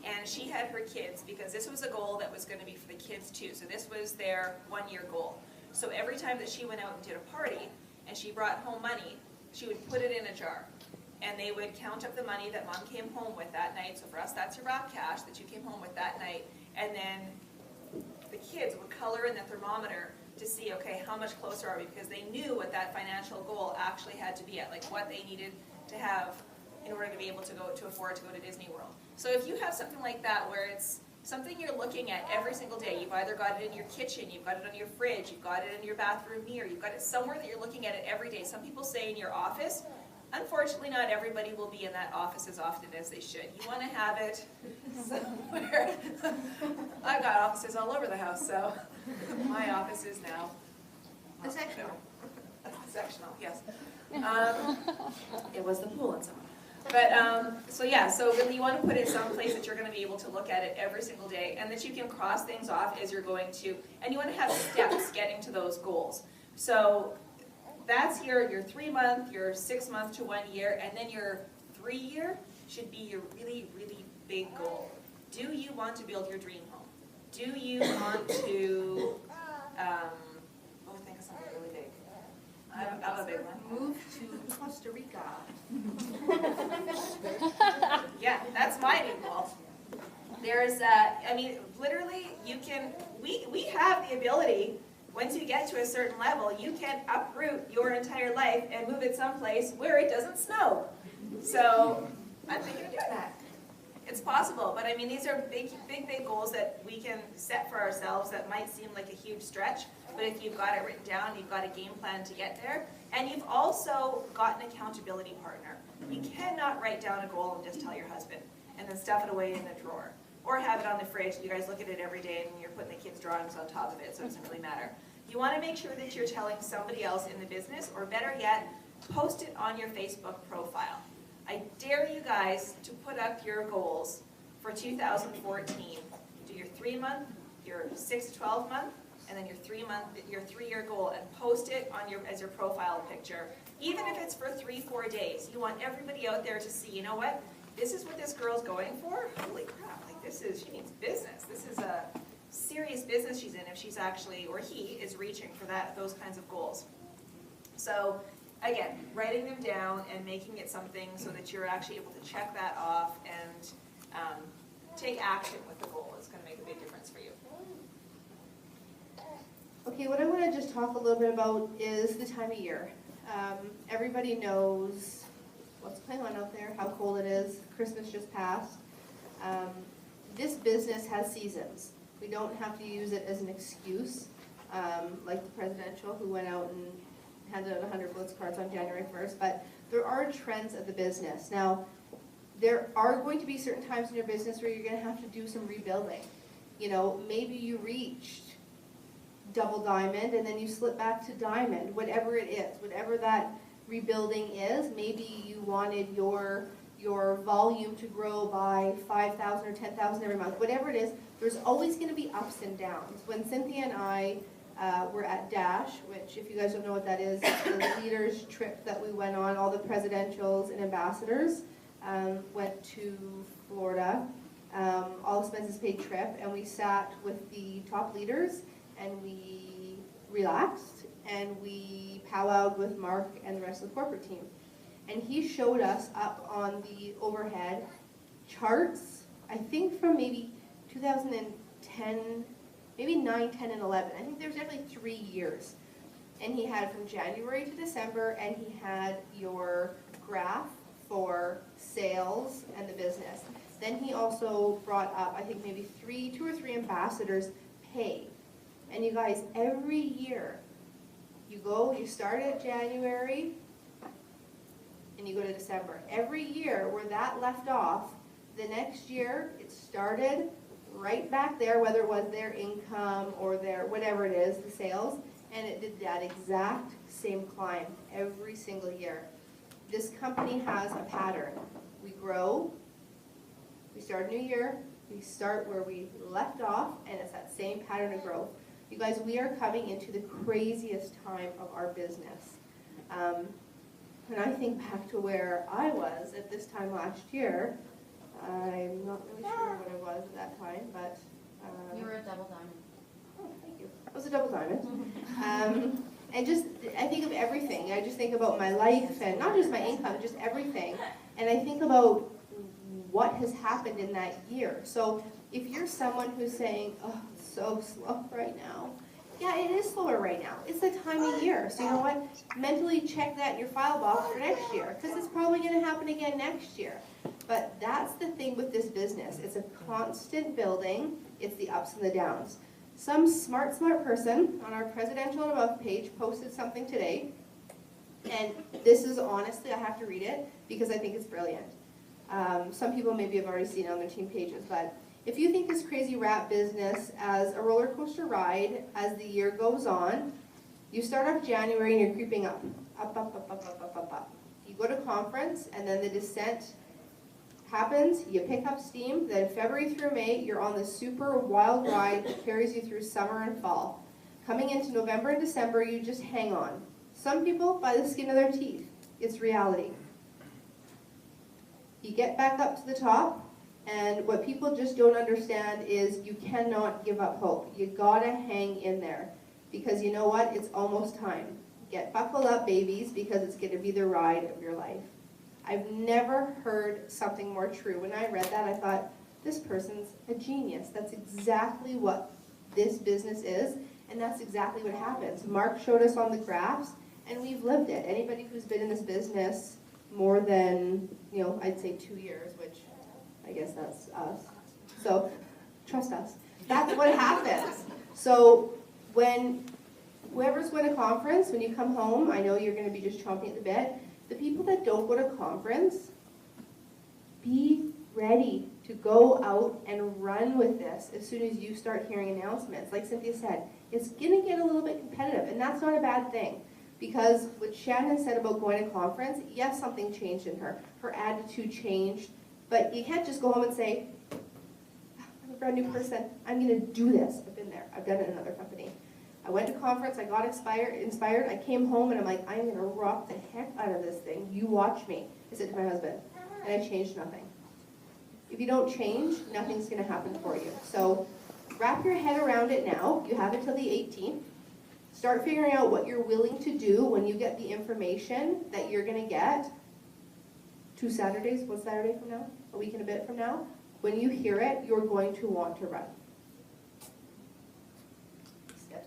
A: and she had her kids, because this was a goal that was going to be for the kids too. So this was their 1-year goal. So every time that she went out and did a party, and she brought home money, she would put it in a jar. And they would count up the money that mom came home with that night. So for us, that's your wrap cash that you came home with that night. And then the kids would color in the thermometer to see, okay, how much closer are we? Because they knew what that financial goal actually had to be at, like what they needed to have in order to be able to afford to go to Disney World. So if you have something like that where it's something you're looking at every single day, you've either got it in your kitchen, you've got it on your fridge, you've got it in your bathroom mirror, you've got it somewhere that you're looking at it every day. Some people say in your office. Unfortunately, not everybody will be in that office as often as they should. You want to have it somewhere. I've got offices all over the house, so my office is now
B: The sectional.
A: sectional, yes. It was the pool and so on. But, so yeah, so really you want to put it someplace that you're going to be able to look at it every single day, and that you can cross things off as you're going to, and you want to have steps getting to those goals. So that's your 3-month, your 6-month to 1 year, and then your 3-year should be your really, really big goal. Do you want to build your dream home? Do you want to, think of something really big. I'm a big one.
B: Move to Costa Rica.
A: Yeah, that's my big goal. There's, literally, we have the ability. Once you get to a certain level, you can uproot your entire life and move it someplace where it doesn't snow. So I'm thinking of doing that. It's possible, but these are big goals that we can set for ourselves that might seem like a huge stretch, but if you've got it written down, you've got a game plan to get there, and you've also got an accountability partner. You cannot write down a goal and just tell your husband, and then stuff it away in the drawer. Or have it on the fridge, and you guys look at it every day, and you're putting the kids' drawings on top of it, so it doesn't really matter. You want to make sure that you're telling somebody else in the business, or better yet, post it on your Facebook profile. I dare you guys to put up your goals for 2014. Do your 3-month, your 6 to 12 month, and then your 3-year goal, and post it on as your profile picture. Even if it's for 3-4 days, you want everybody out there to see, you know what? This is what this girl's going for. Holy crap! She means business. This is a serious business she's in if she's actually, or he is reaching for those kinds of goals. So again, writing them down and making it something so that you're actually able to check that off and take action with the goal is going to make a big difference for you.
B: Okay, what I want to just talk a little bit about is the time of year. Everybody knows what's going on out there, how cold it is. Christmas just passed. This business has seasons. We don't have to use it as an excuse, like the presidential who went out and handed out 100 Blitz cards on January 1st, but there are trends of the business. Now, there are going to be certain times in your business where you're going to have to do some rebuilding. Maybe you reached double diamond and then you slip back to diamond, whatever it is, whatever that rebuilding is. Maybe you wanted your volume to grow by 5,000 or 10,000 every month, whatever it is. There's always going to be ups and downs. When Cynthia and I were at Dash, which if you guys don't know what that is, the leaders trip that we went on, all the presidentials and ambassadors went to Florida, all expenses paid trip, and we sat with the top leaders and we relaxed and we powwowed with Mark and the rest of the corporate team. And he showed us up on the overhead charts, I think from maybe 2010, maybe 9, 10, and 11. I think there's definitely 3 years. And he had from January to December, and he had your graph for sales and the business. Then he also brought up, I think maybe 2 or 3 ambassadors' pay. And you guys, every year, you start at January, and you go to December. Every year where that left off, the next year it started right back there, whether it was their income or their whatever it is, the sales, and it did that exact same climb every single year. this company has a pattern. We grow, we start a new year, we start where we left off, and it's that same pattern of growth. You guys, we are coming into the craziest time of our business. When I think back to where I was at this time last year, I'm not really sure what I was at that time, but...
I: You were a double diamond.
B: Oh, thank you. I was a double diamond. And just, I think of everything. I just think about my life, and not just my income, just everything. And I think about what has happened in that year. So if you're someone who's saying, oh, it's so slow right now, yeah, it is slower right now. It's the time of year. So you know what? Mentally check that in your file box for next year, because it's probably going to happen again next year. But that's the thing with this business. It's a constant building. It's the ups and the downs. Some smart person on our presidential and above page posted something today, and this is honestly, I have to read it because I think it's brilliant. Some people maybe have already seen it on their team pages, but if you think this crazy rap business as a roller coaster ride as the year goes on, you start off January and you're creeping up. You go to conference and then the descent happens, you pick up steam, then February through May, you're on the super wild ride that carries you through summer and fall. Coming into November and December, you just hang on. Some people by the skin of their teeth. It's reality. You get back up to the top, and what people just don't understand is you cannot give up hope. You gotta hang in there, because you know what? It's almost time. Get buckled up, babies, because it's gonna be the ride of your life. I've never heard something more true. When I read that, I thought, this person's a genius. That's exactly what this business is, and that's exactly what happens. Mark showed us on the graphs, and we've lived it. Anybody who's been in this business more than, I'd say 2 years, which I guess that's us. So, trust us. That's what happens. So, when whoever's going to conference, when you come home, I know you're going to be just chomping at the bit. The people that don't go to conference, be ready to go out and run with this as soon as you start hearing announcements. Like Cynthia said, it's going to get a little bit competitive, and that's not a bad thing. Because what Shannon said about going to conference, yes, something changed in her. Her attitude changed, but you can't just go home and say, I'm a brand new person, I'm going to do this. I've been there. I've done it in another company. I went to conference, I got inspired, I came home and I'm like, I'm gonna rock the heck out of this thing. You watch me, I said to my husband, and I changed nothing. If you don't change, nothing's gonna happen for you. So wrap your head around it now. You have until the 18th. Start figuring out what you're willing to do when you get the information that you're gonna get 2 Saturdays, 1 Saturday from now, a week and a bit from now. When you hear it, you're going to want to run.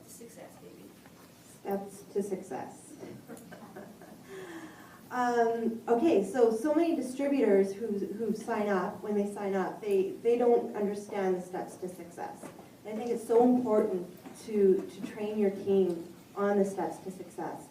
B: Success, baby.
E: Steps to success. Okay, so many distributors who sign up, when they sign up, they don't understand the steps to success. And I think it's so important to train your team on the steps to success.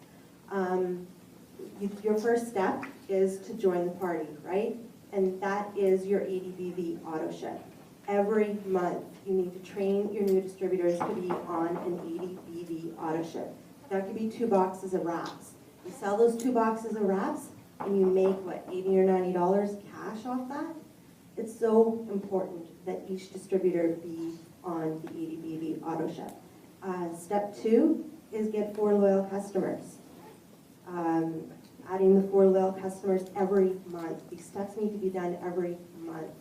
E: Your first step is to join the party, right? And that is your ADBV auto ship. Every month, you need to train your new distributors to be on an ADBV auto ship. That could be 2 boxes of wraps. You sell those 2 boxes of wraps, and you make, what, $80 or $90 cash off that? It's so important that each distributor be on the ADBV auto ship. Step 2 is get 4 loyal customers. Adding the 4 loyal customers every month. These steps need to be done every month.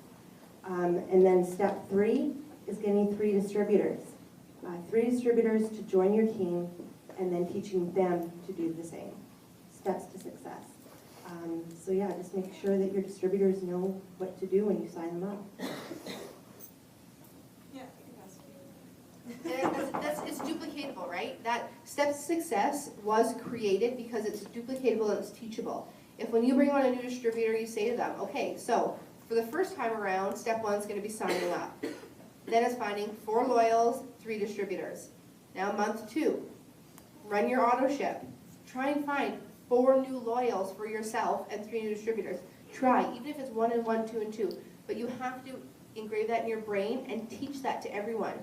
E: And then step 3 is getting 3 distributors. 3 distributors to join your team, and then teaching them to do the same. Steps to success. So yeah, just make sure that your distributors know what to do when you sign them up.
A: Yeah, I think that's
B: It's duplicatable, right? That steps to success was created because it's duplicatable and it's teachable. If when you bring on a new distributor, you say to them, okay, so for the first time around, step 1 is going to be signing up. Then it's finding 4 loyals, 3 distributors. Now month 2, run your auto ship. Try and find 4 new loyals for yourself and 3 new distributors. Try, even if it's 1 and 1, 2 and 2. But you have to engrave that in your brain and teach that to everyone.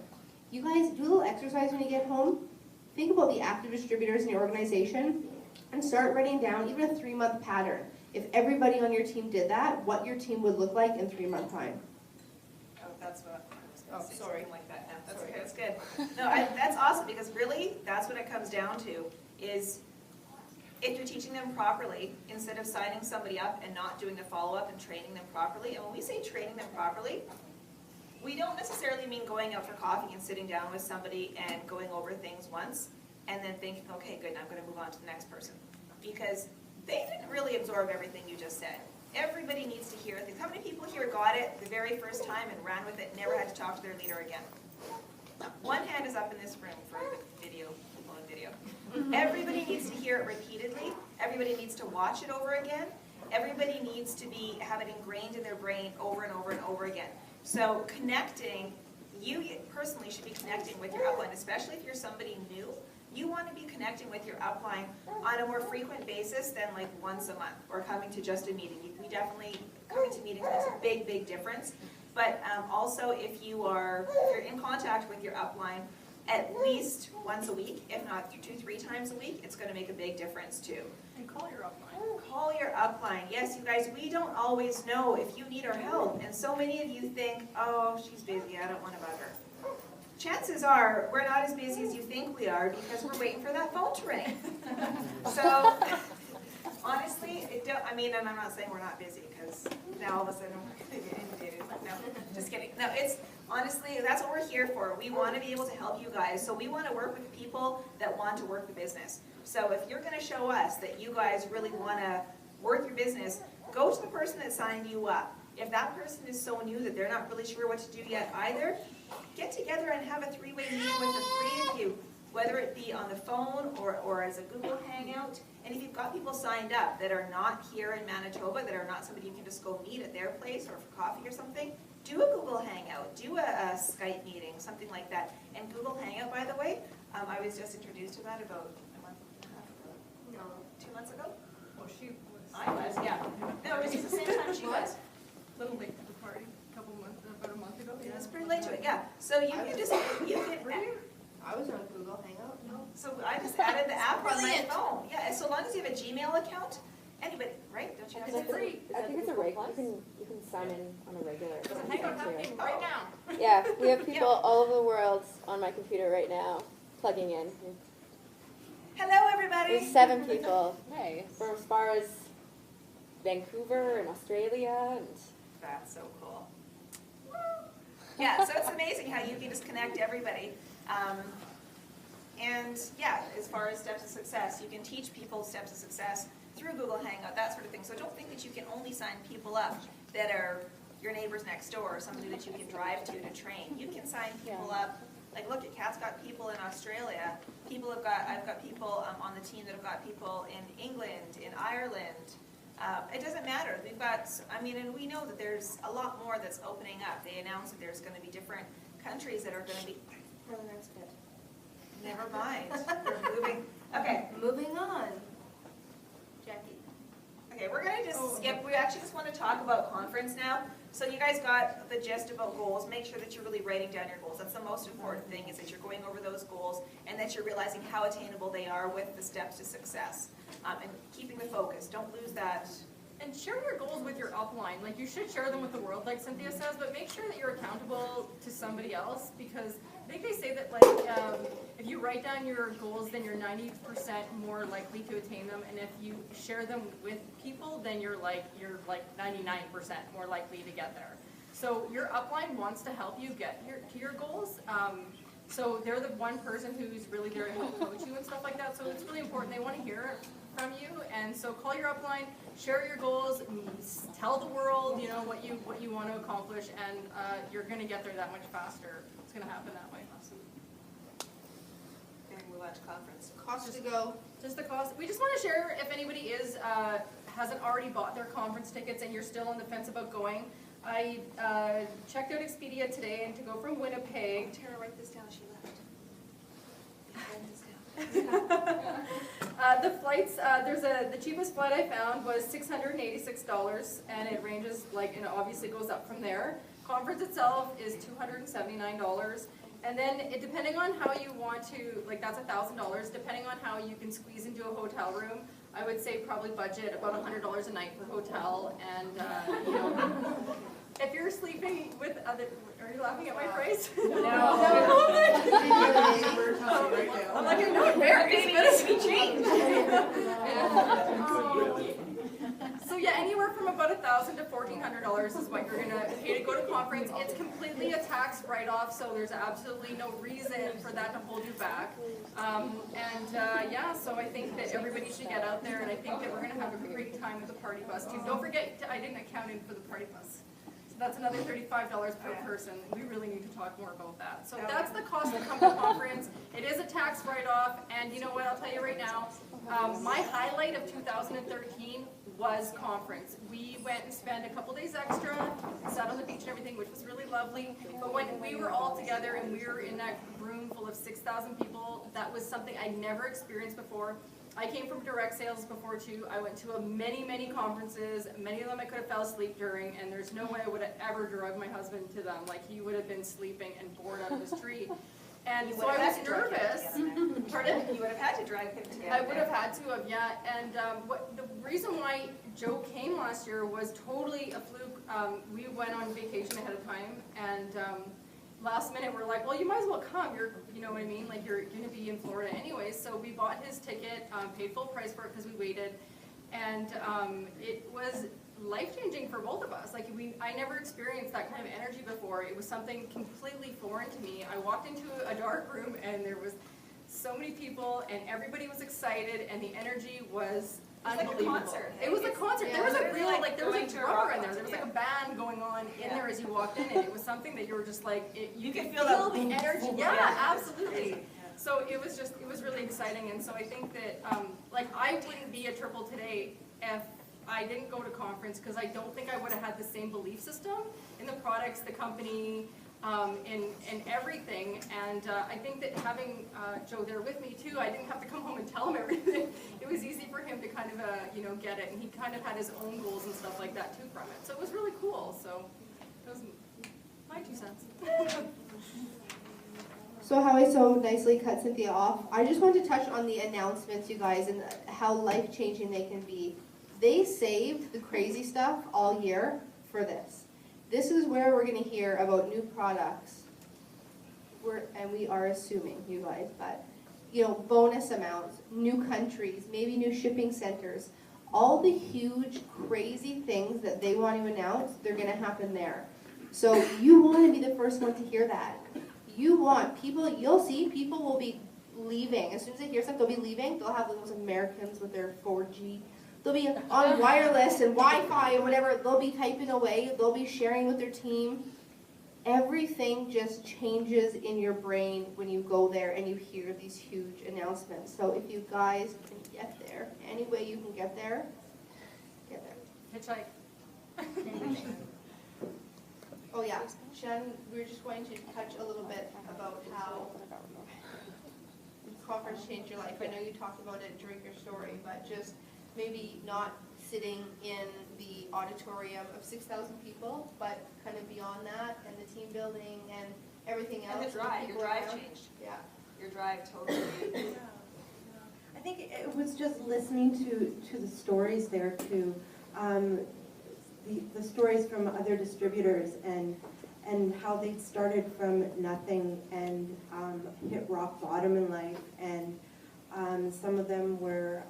B: You guys do a little exercise when you get home. Think about the active distributors in your organization and start writing down even a 3-month pattern.
E: if everybody on your team did that, what your team would look like in 3-month time.
A: Oh, that's what I was gonna say,
E: sorry.
A: something like that, yeah, that's okay, that's good. No, that's awesome, because really, that's what it comes down to, is if you're teaching them properly, instead of signing somebody up and not doing the follow-up and training them properly, and when we say training them properly, we don't necessarily mean going out for coffee and sitting down with somebody and going over things once, and then thinking, okay, good, now I'm gonna move on to the next person. Because they didn't really absorb everything you just said. Everybody needs to hear things. How many people here got it the very first time and ran with it, never had to talk to their leader again? One hand is up in this room for the video, people on video. Everybody needs to hear it repeatedly. Everybody needs to watch it over again. Everybody needs to have it ingrained in their brain over and over and over again. So connecting, you personally should be connecting with your upline, especially if you're somebody new. You want to be connecting with your upline on a more frequent basis than like once a month or coming to just a meeting. We definitely, coming to meetings makes a big, big difference. But also if you're in contact with your upline at least once a week, if not 2-3 times a week, it's going to make a big difference too.
H: And call your upline.
A: Call your upline. Yes, you guys, we don't always know if you need our help. And so many of you think, oh, she's busy, I don't want to bug her. Chances are, we're not as busy as you think we are because we're waiting for that phone to ring. So, honestly, and I'm not saying we're not busy because now all of a sudden we're going to get inundated. No, just kidding. No, honestly, that's what we're here for. We want to be able to help you guys. So we want to work with people that want to work the business. So if you're going to show us that you guys really want to work your business, go to the person that signed you up. If that person is so new that they're not really sure what to do yet either, get together and have a 3-way meeting with the 3 of you, whether it be on the phone or as a Google Hangout. And if you've got people signed up that are not here in Manitoba, that are not somebody you can just go meet at their place or for coffee or something, do a Google Hangout, do a Skype meeting, something like that. And Google Hangout, by the way, I was just introduced to that about a month and a half ago. No, 2 months ago?
H: Well, she was.
A: I was, yeah. No, it was just the same time she was.
H: Little late to the party, about a month ago.
A: Yeah, it's pretty late to it, yeah. So you can just,
B: I was on Google Hangout.
A: No. So I just added the app on my phone. Yeah, and so long as you have a Gmail account, anybody, right? Don't you guys?
H: It's free.
J: I think it's a regular. You can sign in on a regular.
H: There's a hangout happening right now.
J: Yeah, we have people all over the world on my computer right now plugging in.
A: Hello, everybody.
J: There's 7 people
H: Nice.
J: from as far as Vancouver and Australia and.
A: That's so cool. Yeah, so it's amazing how you can just connect everybody. And yeah, as far as steps of success, you can teach people steps of success through Google Hangout, that sort of thing. So don't think that you can only sign people up that are your neighbors next door or somebody that you can drive to train. You can sign people up. Like, look, Kat's got people in Australia. I've got people on the team that have got people in England, in Ireland. It doesn't matter. We've got, and we know that there's a lot more that's opening up. They announced that there's going to be different countries that are going to be. Never mind. We're moving. Okay.
B: Moving on. Jackie.
A: Okay, we're going to just skip. We actually just want to talk about conference now. So you guys got the gist about goals. Make sure that you're really writing down your goals. That's the most important thing, is that you're going over those goals and that you're realizing how attainable they are with the steps to success. And keeping the focus. Don't lose that.
H: And share your goals with your upline. Like, you should share them with the world, like Cynthia says, but make sure that you're accountable to somebody else, because I think they say that, like, if you write down your goals, then you're 90% more likely to attain them, and if you share them with people, then you're like 99% more likely to get there. So your upline wants to help you get to your goals. So they're the one person who's really there to help coach you and stuff like that. So it's really important. They want to hear from you, and so call your upline, share your goals, tell the world, what you want to accomplish, and you're going to get there that much faster. It's going to happen that way.
A: Okay, move on to conference.
B: Cost to go.
H: Just the cost. We just want to share, if anybody hasn't already bought their conference tickets and you're still on the fence about going. I checked out Expedia today, and to go from Winnipeg.
A: Tara, write this down. She left.
H: The flights, the cheapest flight I found was $686, and it ranges, and obviously goes up from there. Conference itself is $279, and then depending on how you want to, that's $1,000, depending on how you can squeeze into a hotel room. I would say probably budget about $100 a night for hotel, and you know, if you're sleeping with other, are you laughing at my price?
A: No.
H: I'm like, I know it varies, but it's
A: changed.
H: So yeah, anywhere from about $1,000 to $1,400 is what you're gonna pay to go to conference. It's completely a tax write-off, so there's absolutely no reason for that to hold you back. Yeah, so I think that everybody should get out there, and I think that we're gonna have a great time with the party bus too. Don't forget, I didn't account in for the party bus. So that's another $35 per person. We really need to talk more about that. So that's the cost to come to conference. It is a tax write-off, and you know what, I'll tell you right now, my highlight of 2013 was conference. We went and spent a couple days extra, sat on the beach and everything, which was really lovely. But when we were all together and we were in that room full of 6,000 people, that was something I'd never experienced before. I came from direct sales before too. I went to many conferences. Many of them I could have fell asleep during, and there's no way I would have ever drugged my husband to them. Like, he would have been sleeping and bored out of his tree. And so I was nervous. Pardon?
A: You would have had to drag him together.
H: I would have had to have, yeah. And the reason why Joe came last year was totally a fluke. We went on vacation ahead of time, and last minute we're like, well, you might as well come. You know what I mean? Like, you're going to be in Florida anyway. So we bought his ticket, paid full price for it because we waited, and it was life-changing for both of us. Like, I never experienced that kind of energy before. It was something completely foreign to me. I walked into a dark room, and there was so many people, and everybody was excited, and the energy was unbelievable.
A: Like a concert.
H: It was a concert. There was a real, like, there was
A: going
H: a
A: to a
H: drummer
A: rock
H: in there. There was like a band going on in there as you walked in, and it was something that you were just like, you could feel the energy. Yeah, absolutely. So it was really exciting, and so I think that, like, I wouldn't be a triple today if I didn't go to conference, because I don't think I would have had the same belief system in the products, the company, in everything. And I think that having Joe there with me too, I didn't have to come home and tell him everything. It was easy for him to kind of, you know, get it, and he kind of had his own goals and stuff like that too from it. So it was really cool. So it was my 2 cents.
J: So how I so nicely cut Cynthia off, I just want to touch on the announcements, you guys, and how life-changing they can be. They saved the crazy stuff all year for this. This is where we're going to hear about new products. And we are assuming, you guys, but, you know, bonus amounts, new countries, maybe new shipping centers. All the huge, crazy things that they want to announce, they're going to happen there. So you want to be the first one to hear that. You want people, you'll see people will be leaving. As soon as they hear stuff, they'll be leaving. They'll have those Americans with their 4G. They'll be on wireless and Wi-Fi and whatever. They'll be typing away. They'll be sharing with their team. Everything just changes in your brain when you go there and you hear these huge announcements. So if you guys can get there, any way you can get there, get there.
H: Hitchhike.
J: Oh yeah, Shen, we're just going to touch a little bit about how conference changed your life. I know you talked about it during your story, but just maybe not sitting in the auditorium of 6,000 people, but kind of beyond that, and the team building and everything else.
A: And the drive, your drive
J: around.
A: changed.
J: Yeah.
A: Your drive totally.
E: I think it was just listening to the stories there too, the stories from other distributors and how they started from nothing and hit rock bottom in life, and some of them were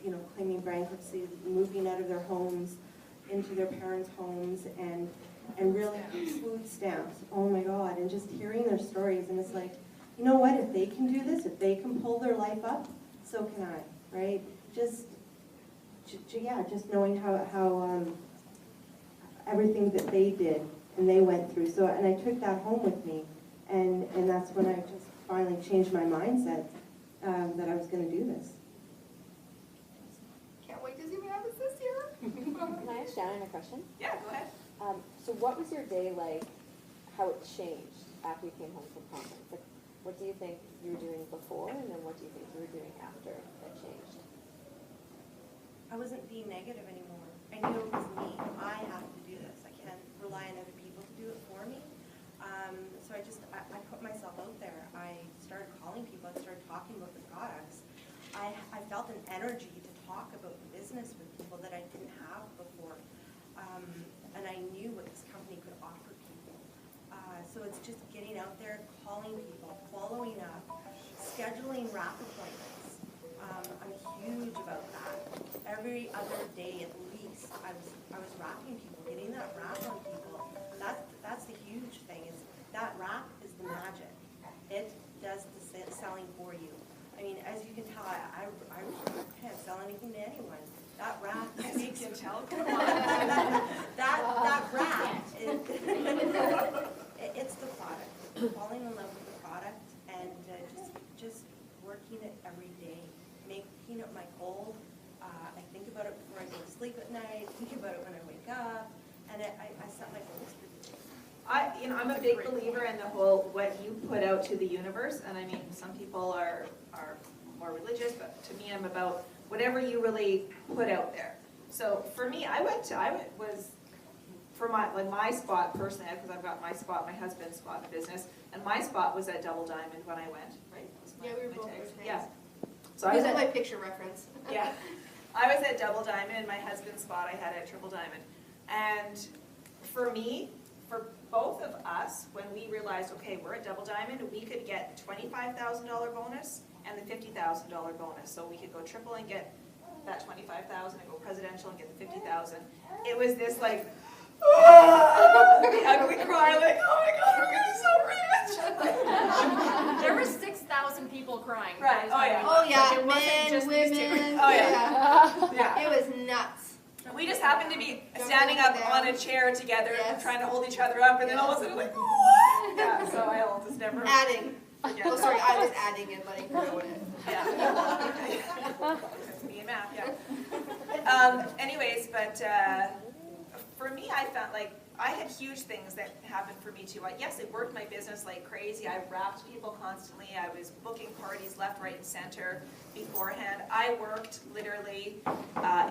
E: you know, claiming bankruptcy, moving out of their homes into their parents' homes, and really food stamps. Oh my God! And just hearing their stories, and it's like, you know what? If they can do this, if they can pull their life up, so can I, right? Just knowing how everything that they did and they went through. So, and I took that home with me, and that's when I just finally changed my mindset that I was going to do this.
H: Can't wait to see what happens this year.
J: Can I ask Shannon a question?
A: Yeah, go ahead.
J: So what was your day like, how it changed after you came home from conference? Like, what do you think you were doing before, and then what do you think you were doing after that changed?
E: I wasn't being negative anymore. I knew it was me. I have to do this. I can't rely on other people to do it for me. So I put myself out there. I started calling people. I started talking about the products. I felt an energy to talk about business with people that I didn't have before. And I knew what this company could offer people. So it's just getting out there, calling people, following up, scheduling wrap appointments. I'm huge about that. Every other day at least, I was wrapping people, getting that wrap on people. That's the huge thing, is that wrap is the magic. It does the selling for you. I mean, as you can tell, I can't sell anything to anyone. That wrap,
A: As you can tell,
E: that wrap, it's the product. Falling in love with the product and just working it every day. Making it my goal. I think about it before I go to sleep at night. Think about it when I wake up, and I set my goals for the day.
A: I'm a big believer in the whole what you put out to the universe, and I mean, some people are more religious, but to me, I'm about whatever you really put out there. So for me, I was for my spot personally, because I've got my spot, my husband's spot in the business, and my spot was at Double Diamond when I went. Right?
J: Yeah, we were both
A: tags.
J: with
A: Yeah.
J: friends.
A: So I was
J: Use
A: at
J: my picture reference.
A: Yeah. I was at Double Diamond, and my husband's spot I had at Triple Diamond. And for me, for both of us, when we realized, okay, we're at Double Diamond, we could get $25,000 bonus and the $50,000 bonus. So we could go triple and get that $25,000 and go presidential and get the $50,000. It was this like, the ugly cry, like, oh my God, we're getting so rich.
H: There were 6,000 people crying.
A: Right. Oh yeah.
J: Oh yeah,
H: It wasn't
J: men,
H: just these two.
J: women.
A: Oh yeah. Yeah.
J: It was nuts.
A: We just happened to be
J: Jumping
A: standing
J: up
A: up
J: and
A: on
J: down.
A: a chair together,
J: Yes.
A: trying to hold each other up, and then all of a sudden like, what? Yeah, so I'll just never
J: Adding.
A: forget
J: Oh,
A: that.
J: sorry, I was adding and letting her know it.
A: Yeah. Me and math, yeah. Anyways, but for me, I found like I had huge things that happened for me too. Yes, I worked my business like crazy. I wrapped people constantly. I was booking parties left, right, and center beforehand. I worked literally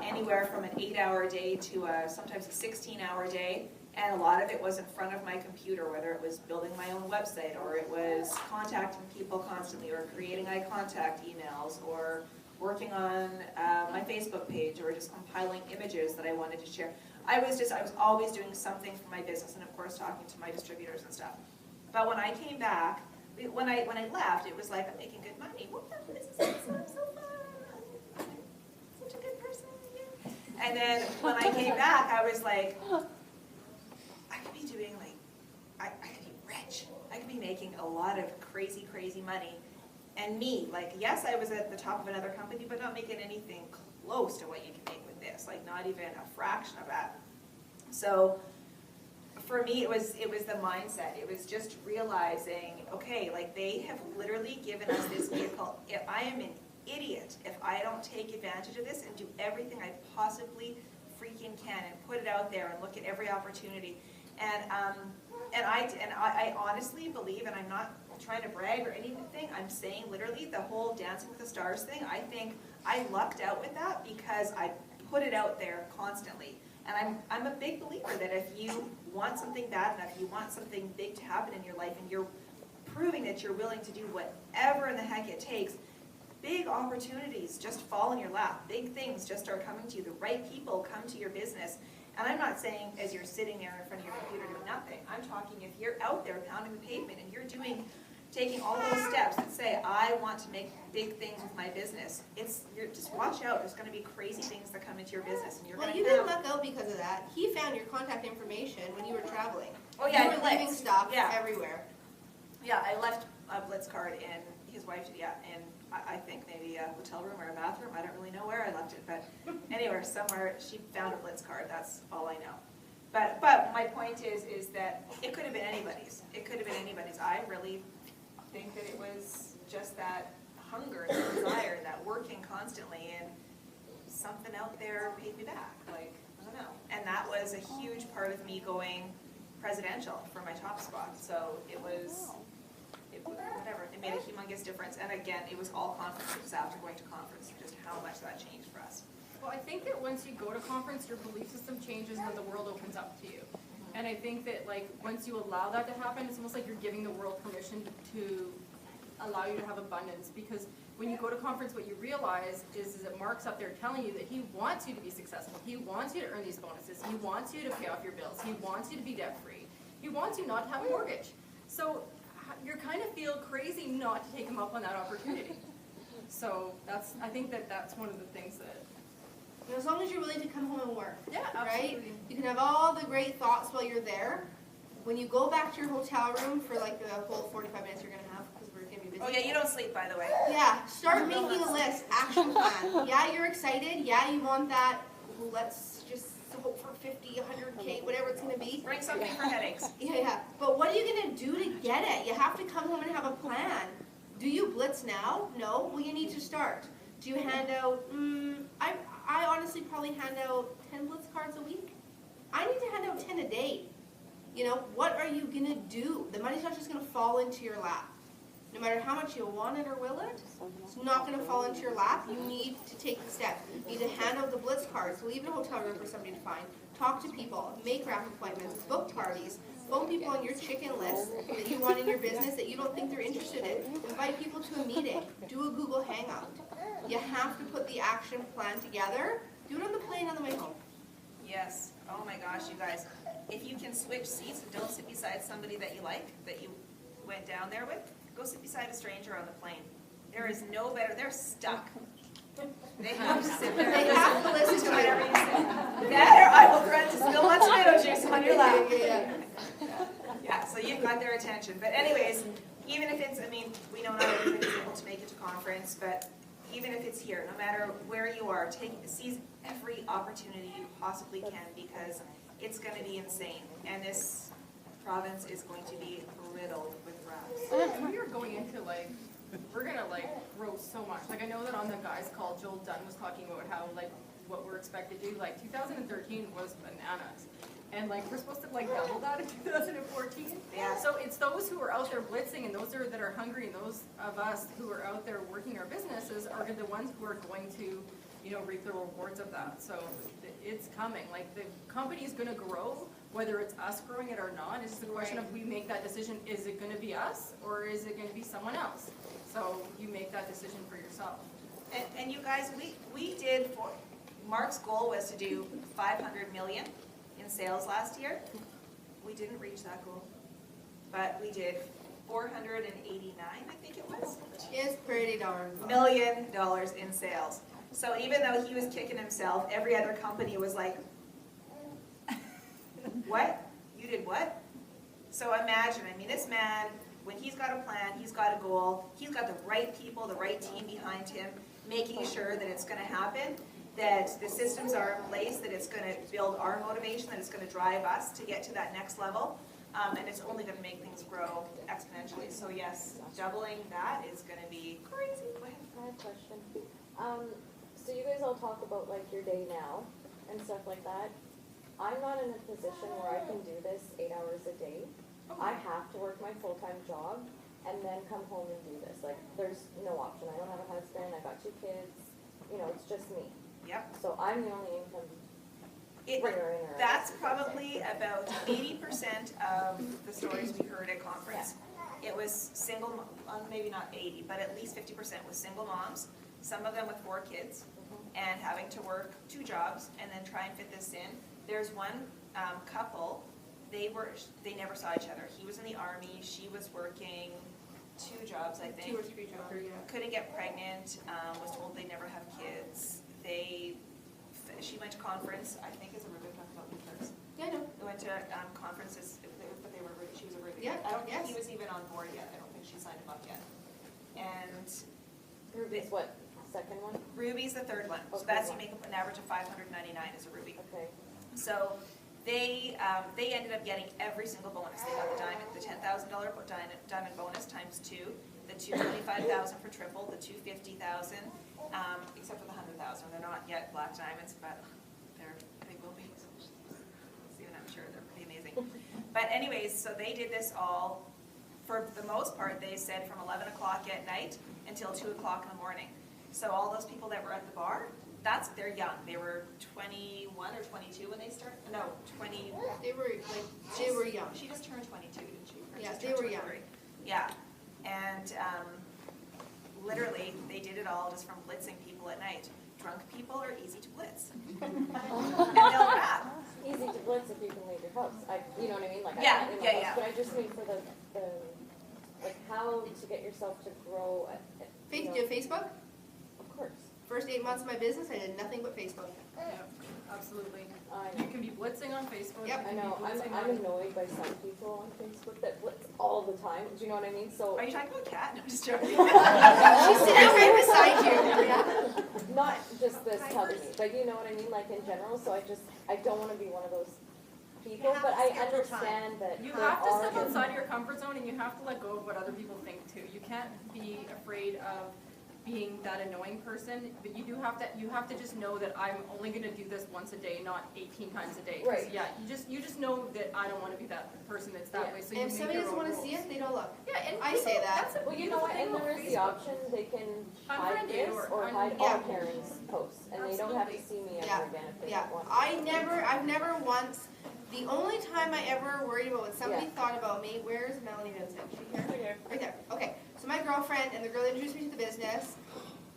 A: anywhere from an 8-hour day to sometimes a 16-hour day. And a lot of it was in front of my computer, whether it was building my own website or it was contacting people constantly or creating eye contact emails or working on my Facebook page or just compiling images that I wanted to share. I was always doing something for my business and of course talking to my distributors and stuff. But when I came back, when I left, it was like I'm making good money. Whoop, this is awesome, so fun. I'm such a good person. Yeah. And then when I came back, I was like, I could be doing like, I could be rich. I could be making a lot of crazy, crazy money. And me, like, yes, I was at the top of another company, but not making anything close to what you can make with this, like not even a fraction of that. So for me, it was the mindset. It was just realizing, okay, like they have literally given us this vehicle. If I am an idiot if I don't take advantage of this and do everything I possibly freaking can and put it out there and look at every opportunity. And I honestly believe, and I'm not trying to brag or anything, I'm saying literally the whole Dancing with the Stars thing, I think I lucked out with that because I put it out there constantly. And I'm a big believer that if you want something bad enough, you want something big to happen in your life, and you're proving that you're willing to do whatever in the heck it takes, big opportunities just fall in your lap. Big things just start coming to you. The right people come to your business. And I'm not saying as you're sitting there in front of your computer doing nothing. I'm talking if you're out there pounding the pavement and you're taking all those steps that say, I want to make big things with my business. You're just watch out. There's going to be crazy things that come into your business, and you're
J: Well,
A: going
J: you
A: to
J: didn't luck out because of that. He found your contact information when you were traveling.
A: Oh yeah,
J: You were leaving stuff
A: Yeah.
J: everywhere.
A: Yeah, I left a Blitz card in his wife. Yeah, in I think maybe a hotel room or a bathroom. I don't really know where I left it, but anywhere, somewhere she found a Blitz card. That's all I know. But my point is that it could have been anybody's. It could have been anybody's. I really think that it was just that hunger, that desire, that working constantly, and something out there paid me back. Like, I don't know. And that was a huge part of me going presidential for my top spot. So it was whatever. It made a humongous difference. And again, it was all conferences after going to conference, just how much that changed for us.
H: Well, I think that once you go to conference, your belief system changes and then the world opens up to you. And I think that like once you allow that to happen, it's almost like you're giving the world permission to allow you to have abundance, because when you go to conference, what you realize is that Mark's up there telling you that he wants you to be successful. He wants you to earn these bonuses. He wants you to pay off your bills. He wants you to be debt-free. He wants you not to have a mortgage. So you kind of feel crazy not to take him up on that opportunity. So I think that's one of the things that.
J: You know, as long as you're willing to come home and work.
H: Yeah,
J: right?
H: absolutely.
J: You can have all the great thoughts while you're there. When you go back to your hotel room for like the whole 45 minutes you're gonna have, because we're gonna be busy.
A: Oh yeah, you don't sleep, by the way.
J: Yeah, start making a list, action plan. Yeah, you're excited. Yeah, you want that. Well, let's just hope for 50, 100K, whatever it's gonna be.
A: Bring something for headaches.
J: Yeah. But what are you gonna do to get it? You have to come home and have a plan. Do you blitz now? No. Well, you need to start. Do you hand out? I honestly probably hand out 10 blitz cards a week. I need to hand out 10 a day. You know, what are you gonna do? The money's not just gonna fall into your lap. No matter how much you want it or will it, it's not gonna fall into your lap. You need to take the step. You need to hand out the blitz cards, leave a hotel room for somebody to find, talk to people, make wrap appointments, book parties, phone people on your chicken list that you want in your business that you don't think they're interested in. Invite people to a meeting. Do a Google Hangout. You have to put the action plan together. Do it on the plane on the way home.
A: Yes. Oh my gosh, you guys. If you can switch seats and don't sit beside somebody that you like, that you went down there with, go sit beside a stranger on the plane. There is no better. They're stuck. They have to sit there.
J: They have to listen to
A: whatever
J: it.
A: you say. That or I will threaten to spill my tomato juice on your lap. Yeah, so you've got their attention. But anyways, even if it's, I mean, we know not everybody's able to make it to conference, but even if it's here, no matter where you are, seize every opportunity you possibly can, because it's going to be insane. And this province is going to be riddled with rats.
H: We are going into we're gonna grow so much. I know that on the guys call, Joel Dunn was talking about how what we're expected to do. 2013 was bananas. And we're supposed to double that in 2014.
A: Yeah.
H: So it's those who are out there blitzing and those that are hungry and those of us who are out there working our businesses are the ones who are going to, reap the rewards of that. So it's coming. The company is going to grow, whether it's us growing it or not. It's just the question of we make that decision. Is it going to be us or is it going to be someone else? So you make that decision for yourself.
A: And you guys, we did, Mark's goal was to do 500 million in sales last year. We didn't reach that goal, but we did 489, I think it was.
J: It's pretty darn good.
A: $1 million in sales. So even though he was kicking himself, every other company was like, what? You did what? So imagine, this man, when he's got a plan, he's got a goal, he's got the right people, the right team behind him, making sure that it's going to happen, that the systems are in place, that it's going to build our motivation, that it's going to drive us to get to that next level, and it's only going to make things grow exponentially. So yes, doubling that is going to be crazy. Go ahead.
K: I have a question. So you guys all talk about your day now and stuff like that. I'm not in a position where I can do this 8 hours a day. I have to work my full-time job and then come home and do this. There's no option. I don't have a husband. I got 2 kids. It's just me.
A: Yep.
K: So I'm the only income bringer in our
A: That's probably about 80% of the stories we heard at conference. It was single, maybe not 80, but at least 50% was single moms, some of them with 4 kids, and having to work 2 jobs and then try and fit this in. There's one couple, they never saw each other. He was in the Army, she was working 2 jobs, I think.
J: 2 or 3 jobs.
A: Couldn't get pregnant, was told they'd never have kids. She went to conference, I think it's a Ruby talk about ItWorks.
J: Yeah, no.
A: They went to conferences, but she was a Ruby.
J: Yeah,
A: I don't think
J: yes.
A: he was even on board yet. I don't think she signed him up yet. And
K: Ruby's what? Second one?
A: Ruby's the 3rd one. So
K: Okay.
A: that's, you make an average of 599 as a Ruby.
K: Okay.
A: So they ended up getting every single bonus. They got the diamond, the $10,000 diamond bonus times 2, the $225,000 for triple, the $250,000, except for the $100,000. They're not yet black diamonds, but they will be. Soon, I'm sure they're pretty amazing. But anyways, so they did this all, for the most part, they said from 11 o'clock at night until 2 o'clock in the morning. So all those people that were at the bar, they're young. They were 21 or 22 when they started. No, 20.
J: They were young.
A: She just turned 22, didn't she? Or
J: Yeah,
A: just
J: they
A: turned
J: were young.
A: 23. Yeah, and literally, they did it all just from blitzing people at night. Drunk people are easy to blitz. And they'll rap.
K: Easy to blitz if you can leave your house. You know what I mean? Like,
A: Yeah,
K: I can't leave my house, but I just mean for the like how to get yourself to grow.
J: Do you have Facebook?
K: Of course.
J: First 8 months of my business, I did nothing but Facebook.
H: Yeah, absolutely.
K: I
H: You
K: know.
H: can be blitzing on Facebook.
J: Yep.
H: you
K: I
H: can
K: know.
H: be blitzing
K: I'm
H: on-
K: annoyed by some people on Facebook that blitz all the time. Do you know what I mean? So
A: Are you talking about Kat? No, I'm just joking.
J: She's sitting right beside you. Yeah.
K: not just this company, but you know what I mean, like in general. So I don't want to be one of those people,
B: have
K: but
B: to
K: I
B: schedule time.
K: understand that
H: You
K: there
H: have to step
K: are-
H: outside your comfort zone, and you have to let go of what other people think too. You can't be afraid of being that annoying person, but you have to just know that I'm only gonna do this once a day, not 18 times a day. 'Cause,
K: Right.
H: Yeah, you just know that I don't want to be that person that's that
K: Yeah.
H: way. So
J: And
H: you
J: if
H: make
J: somebody
H: your
J: doesn't
H: own
J: want to see
H: rules.
J: it, they don't look.
H: Yeah, and
J: I say that.
H: That's a
K: Well, you know what, and there is the option, they can hide
H: Unfriend you
K: this
H: or
K: or hide
J: Yeah.
K: all parents' posts, and they don't have to see me
J: Yeah.
K: ever again if they
J: Yeah,
K: don't want.
J: I've never once, the only time I ever worried about when somebody
K: Yeah.
J: thought about me, where's Melanie Vincent? She here?
K: Right here.
J: Right there, okay. So my girlfriend and the girl that introduced me to the business,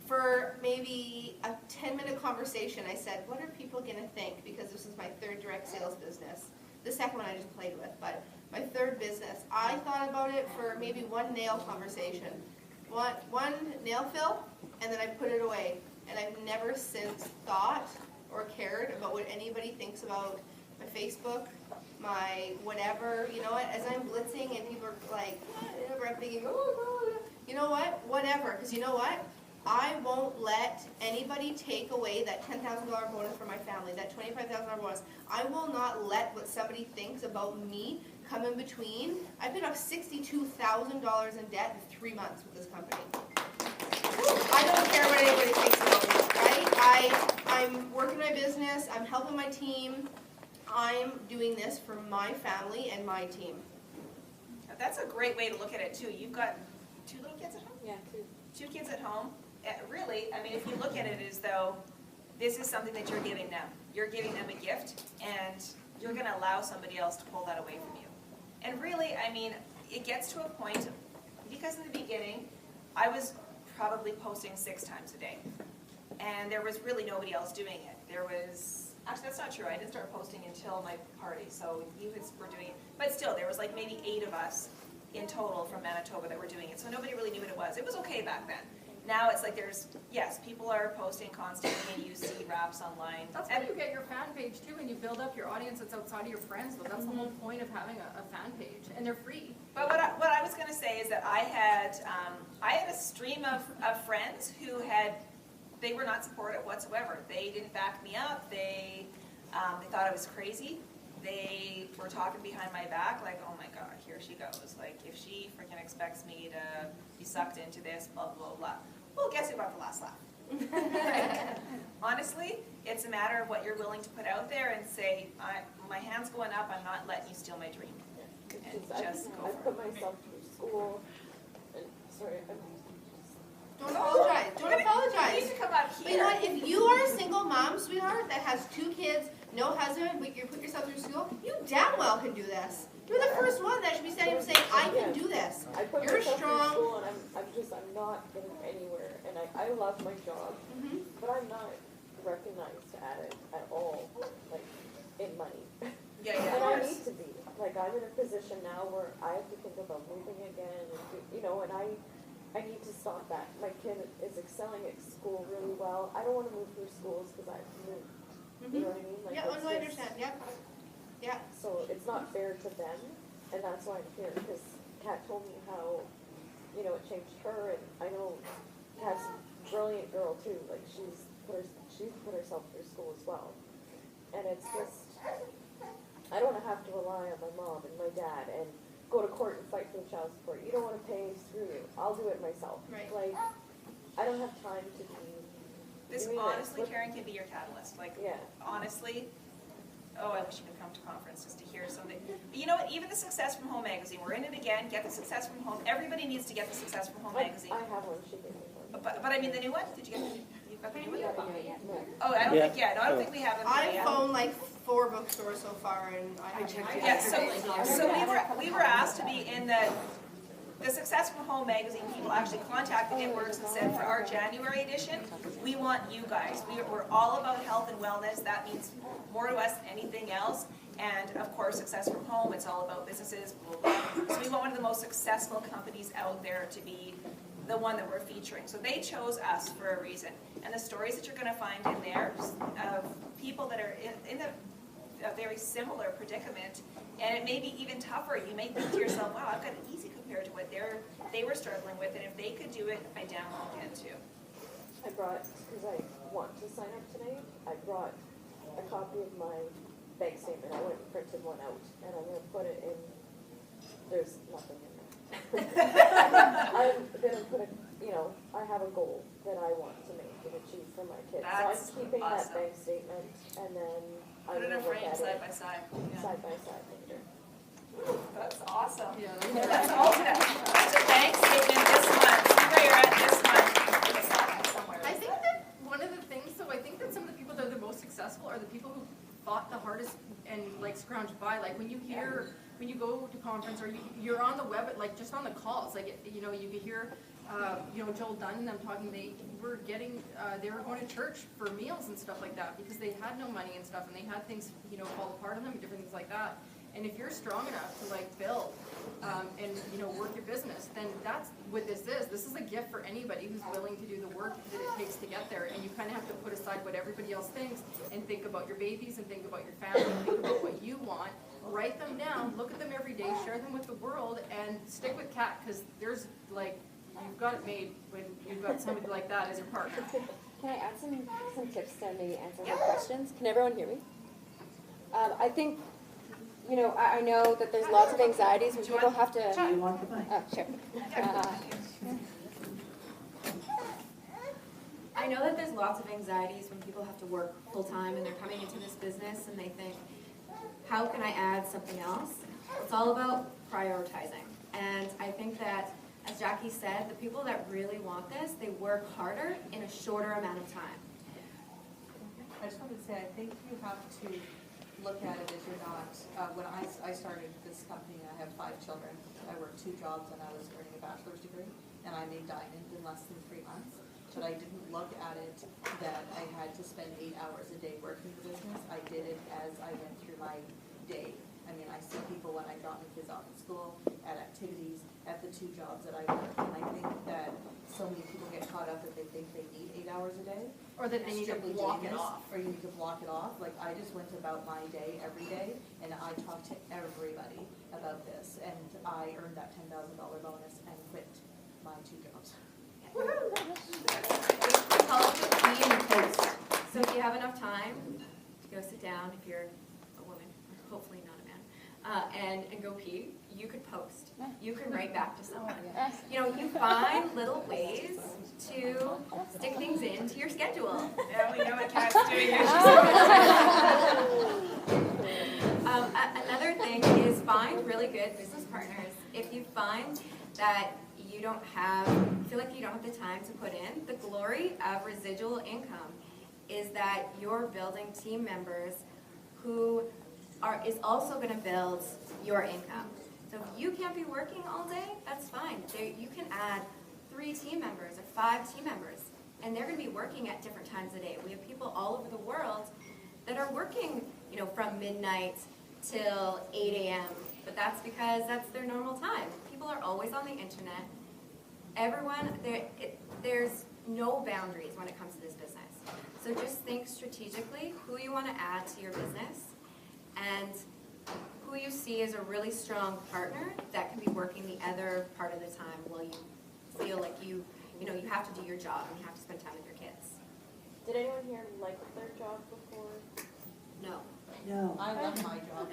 J: for maybe a 10-minute conversation, I said, what are people gonna think? Because this is my third direct sales business. The second one I just played with, but my third business. I thought about it for maybe one nail conversation. One nail fill, and then I put it away. And I've never since thought or cared about what anybody thinks about my Facebook, my whatever, you know what, as I'm blitzing and people are like, whatever, I'm thinking, oh, you know what, whatever, because you know what, I won't let anybody take away that $10,000 bonus for my family, that $25,000 bonus. I will not let what somebody thinks about me come in between. I paid off $62,000 in debt in 3 months with this company. I don't care what anybody thinks about me, right? I'm working my business, I'm helping my team, I'm doing this for my family and my team.
A: That's a great way to look at it too. You've got 2 little kids at home?
K: Yeah, too.
A: 2 kids at home. Really, I mean, if you look at it as though this is something that you're giving them. You're giving them a gift, and you're going to allow somebody else to pull that away from you. And really, I mean, it gets to a point, because in the beginning, I was probably posting 6 times a day. And there was really nobody else doing it. There was, actually that's not true, I didn't start posting until my party, so you guys were doing it. But still, there was like maybe 8 of us in total from Manitoba that were doing it, so nobody really knew what it was. It was okay back then. Now it's like there's, yes, people are posting constantly and you see raps online.
H: That's why you get your fan page too, and you build up your audience that's outside of your friends, though. That's the whole point of having a fan page, and they're free.
A: But what I was going to say is that I had a stream of friends who they were not supportive whatsoever. They didn't back me up. They thought I was crazy. They were talking behind my back like, oh my God, here she goes. Like, if she freaking expects me to be sucked into this, blah, blah, blah. Well, guess who got the last laugh? Honestly, it's a matter of what you're willing to put out there and say, my hand's going up, I'm not letting you steal my dream. And just go
K: I
A: for
K: put
A: it.
K: myself through school, and, sorry,
J: Don't apologize, don't
A: You need
J: apologize.
A: to come up
J: But you know
A: here.
J: what, if you are a single mom, sweetheart, that has 2 kids, no husband, but you put yourself through school, you damn well can do this. You're the first one that should be standing up saying, I can do this.
K: I put
J: You're
K: myself through
J: strong.
K: school, and I'm not getting anywhere, and I love my job,
J: Mhm.
K: but I'm not recognized at it at all, like, in money.
A: Yeah,
K: And
A: of
K: I
A: course.
K: need to be, like, I'm in a position now where I have to think about moving again, and, you know, and I need to stop that. My kid is excelling at school really well. I don't want to move through schools because I've moved. You know what I mean? Like,
J: Yeah, oh,
K: it's
J: no, I
K: just-
J: understand, yep. Yeah.
K: So it's not fair to them, and that's why I'm here, because Kat told me how, you know, it changed her, and I know Kat's a brilliant girl too, like she's put herself through school as well. And it's just, I don't wanna have to rely on my mom and my dad and go to court and fight for the child support. You don't wanna pay, screw you, I'll do it myself.
J: Right.
K: Like, I don't have time to be
A: This
K: doing
A: honestly,
K: this.
A: Karen, can be your catalyst. Like,
K: Yeah.
A: honestly, oh, I wish you could come to conference just to hear something. But you know what? Even the Success from Home magazine, we're in it again. Get the Success from Home. Everybody needs to get the Success from Home magazine.
K: I have one, she gave me one.
A: But I mean the new one. Did you get the? You've got the new one.
K: No.
A: Oh, I don't think. Yeah, no, I don't think we have it.
J: I've phoned like 4 bookstores so far, and I haven't.
A: Yeah, so we were asked to be in the the Success from Home magazine people actually contacted ItWorks and said, for our January edition, we want you guys. We're all about health and wellness. That means more to us than anything else. And of course, Success from Home, it's all about businesses, blah, blah, blah. So we want one of the most successful companies out there to be the one that we're featuring. So they chose us for a reason. And the stories that you're going to find in there of people that are in a very similar predicament, and it may be even tougher. You may think to yourself, wow, I've got it easy compared to what they were struggling with, and if they could do it, I damn well can too.
K: I brought, because I want to sign up tonight, I brought a copy of my bank statement. I went and printed one out, and I'm going to put it in, there's nothing in there. I'm going to put I have a goal that I want to make and achieve for my kids.
A: That's
K: so I'm keeping
A: awesome.
K: that bank statement, and then I'm
A: Put it
K: going
A: in
K: to look
A: frame
K: at
A: side
K: it
A: by side. Yeah.
K: side by side later.
A: That's awesome.
H: Yeah,
A: That's ultimate. That's a bank statement this month. See where you're at this month. It's not somewhere.
H: I think that one of the things, so I think that some of the people that are the most successful are the people who fought the hardest and like scrounged by. Like when you hear, when you go to conference or you're on the web, like just on the calls, like, you could hear, Joel Dunn and them talking, they were going to church for meals and stuff like that because they had no money and stuff and they had things, fall apart on them, different things like that. And if you're strong enough to like build and work your business, then that's what this is. This is a gift for anybody who's willing to do the work that it takes to get there. And you kind of have to put aside what everybody else thinks and think about your babies and think about your family and think about what you want. Write them down, look at them every day, share them with the world, and stick with Kat because there's like, you've got it made when you've got somebody like that as your partner.
K: Can I add some tips to maybe answer her questions? Can everyone hear me? I think, I know that there's lots of anxieties when people have to...
E: Do you want the mic?
K: Oh, sure.
C: I know that there's lots of anxieties when people have to work full-time and they're coming into this business and they think, how can I add something else? It's all about prioritizing. And I think that, as Jackie said, the people that really want this, they work harder in a shorter amount of time.
L: I just wanted to say, I think you have to look at it as you're not, when I started this company, I have 5 children. I worked 2 jobs and I was earning a bachelor's degree, and I made diamond in less than 3 months. But I didn't look at it that I had to spend 8 hours a day working the business. I did it as I went through my day. I mean, I see people when I drop my kids off at school, at activities, at the 2 jobs that I work. And I think that so many people get caught up that they think they need 8 hours a day.
H: Or that they need to block it off.
L: Or you need to block it off. Like, I just went about my day every day, and I talked to everybody about this. And I earned that $10,000 bonus and quit my 2 jobs.
C: We call it the be and post. So if you have enough time, go sit down if you're a woman, hopefully not a man, and go pee, you could post. You can write back to someone. You find little ways to stick things into your schedule.
A: Yeah, we know what Kat's doing here.
C: Another thing is find really good business partners. If you find that you feel like you don't have the time to put in, the glory of residual income is that you're building team members who is also going to build your income. So if you can't be working all day, that's fine. You can add 3 team members or 5 team members, and they're going to be working at different times of day. We have people all over the world that are working, from midnight till 8 a.m., but that's because that's their normal time. People are always on the internet. There's no boundaries when it comes to this business. So just think strategically who you want to add to your business and who you see as a really strong partner that can be working the other part of the time while you feel like you have to do your job and you have to spend time with your kids.
K: Did anyone here like their job before?
C: No.
E: No.
L: I love my job.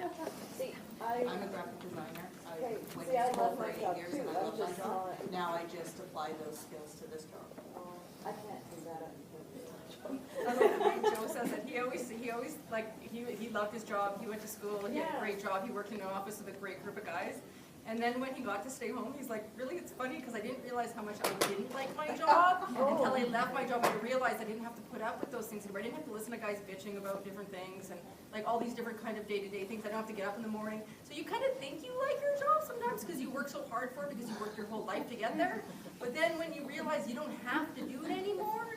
K: See,
L: I'm a graphic designer. I went
K: see, I
L: to school
K: love
L: for
K: my
L: 8
K: job
L: years
K: too.
L: and I
K: I'm
L: love my
K: just
L: job.
K: not-
L: Now I just apply those skills to this job.
K: I can't do that.
H: Joe says that he always like he loved his job. He went to school. He had a great job. He worked in an office with a great group of guys. And then when he got to stay home, he's like, really, it's funny because I didn't realize how much I didn't like my job until I left my job. I realized I didn't have to put up with those things anymore. I didn't have to listen to guys bitching about different things and like all these different kind of day-to-day things. I don't have to get up in the morning. So you kind of think you like your job sometimes because you work so hard for it because you worked your whole life to get there. But then when you realize you don't have to do it anymore,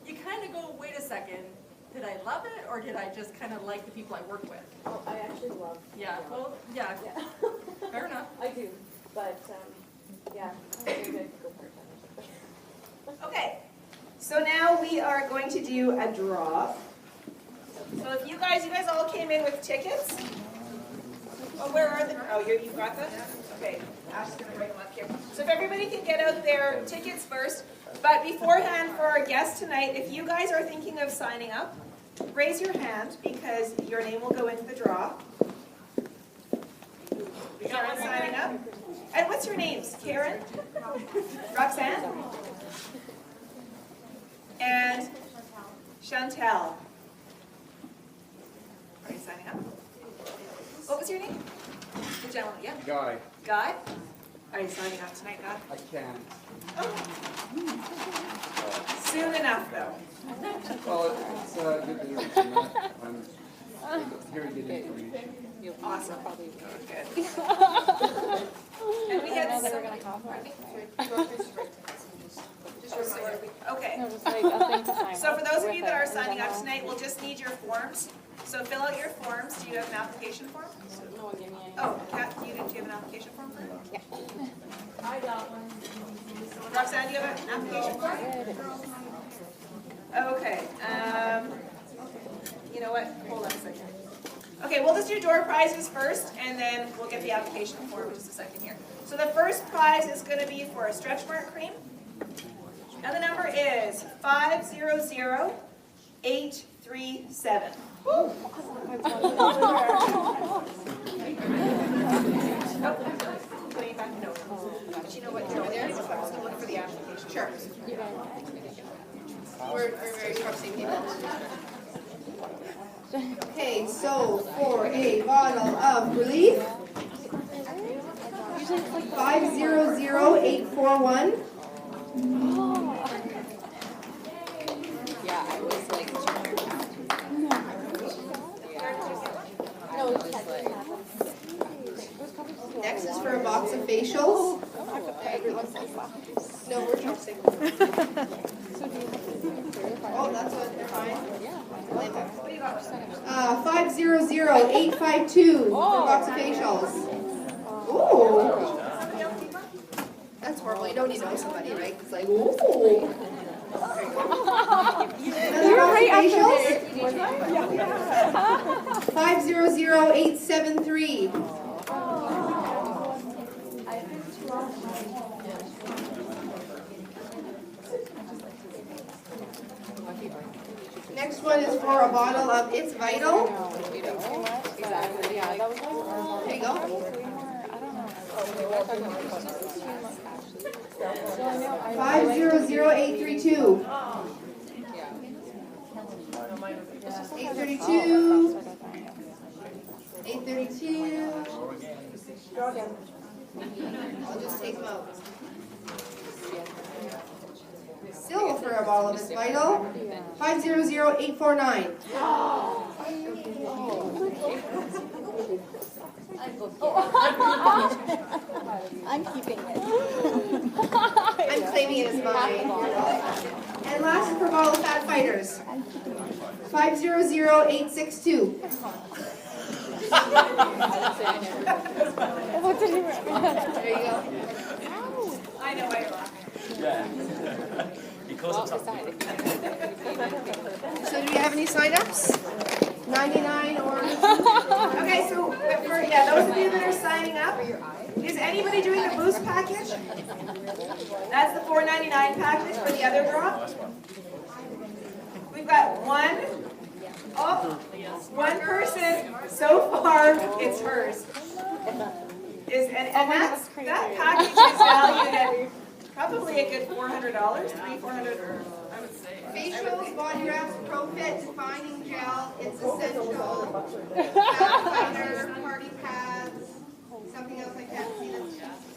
H: you kind of go, wait a second. Did I love it, or did I just kind of like the people I work with?
K: Oh, I actually love.
H: Yeah, well, yeah, fair enough.
K: I do, but, yeah, maybe I could go part-time.
A: Okay, so now we are going to do a draw. So if you guys all came in with tickets. Oh, where are the, oh, you've got them? Okay, Ash is gonna bring them up here. So if everybody can get out their tickets first, but beforehand for our guests tonight, if you guys are thinking of signing up, raise your hand because your name will go into the draw. You got one signing up? And what's your names? Karen? Roxanne? And Chantel. Are you signing up? What was your name? The gentleman, yeah?
M: Guy.
A: Guy? Are you signing up tonight, Guy?
M: I can.
A: Soon enough, though.
M: Well, it's good to hear from that. I'm hearing good information.
A: Awesome. Good. And we had
K: They were gonna compliment
A: Okay.
K: No, just like a thing to sign
A: So for those of you that are
K: with it in
A: signing up
K: general.
A: tonight, we'll just need your forms. So fill out your forms. Do you have an application form?
K: No one gave me any.
A: Oh, Kat, do you have an application form for it?
K: Yeah.
A: I got one. Roxanne, do you have an application form? Okay, you know what, hold on a second. Okay, we'll just do door prizes first, and then we'll get the application form in just a second here. So the first prize is gonna be for a stretch mark cream. And the number is 500837. Woo! Putting it back in note. But you know what, you're over there, so I'm just gonna look for the application. Sure.
B: We're very trusting people.
J: Okay, so for a bottle of relief, 500841.
K: Yeah, I was like. No, it was like.
J: Next is for a box of facials. No, we're trusting. Oh, that's what they're fine. 500852 for a box of facials. Ooh. That's horrible. You don't need to know somebody, right? It's like, ooh. Another box of facials? 500873. Next one is for a bottle of It's Vital.
K: Exactly, yeah, that was like.
J: There you go.
K: I don't know.
J: 500832. 832. 832. I'll just take them out. Still for a bottle of It's Vital. 500849.
K: I'm keeping it.
J: I'm claiming it as mine. And last is for a bottle of Fat Fighters. 500862. There you go.
A: I know why you're laughing.
D: Yeah. Because of
J: So do we have any sign-ups? 99 or...
A: Okay, so for, those of you that are signing up, is anybody doing the boost package? That's the $4.99 package for the other draw. We've got one person so far. It's hers. And that package is valued at probably a good $400, $300-400, I would say.
J: Facials, body wraps, Pro-Fit, defining gel, it's essential. Fat fighter, party pads.
B: Something else I can't see,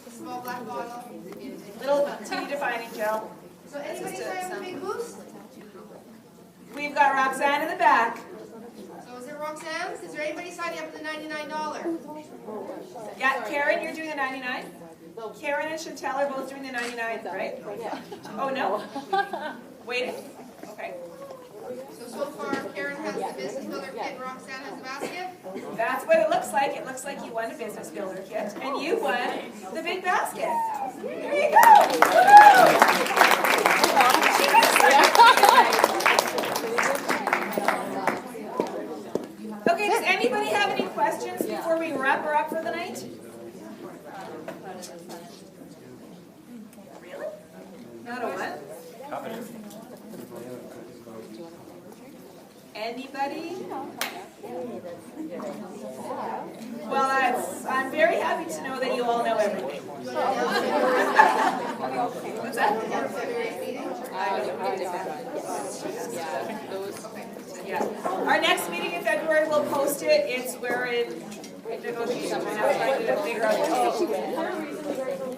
B: the small black bottle.
A: Little tea defining gel.
B: So anybody sign up for Big Boost?
A: We've got Roxanne in the back.
B: So is it Roxanne's? Is there anybody signing up for the $99?
A: Yeah, Karen, you're doing the 99? Karen and Chantel are both doing the 99, right? Oh, no? Waiting? Okay.
B: So far Karen has the business builder kit and Roxanne has the basket?
A: That's what it looks like. It looks like you won a business builder kit, and you won the big basket. There you go. Okay, does anybody have any questions before we wrap her up for the night? Really? Not a what? Anybody? Well, I'm very happy to know that you all know everything. What's that? Yeah. Our next meeting in February, we'll post it. It's where in negotiations, we're now trying to figure out the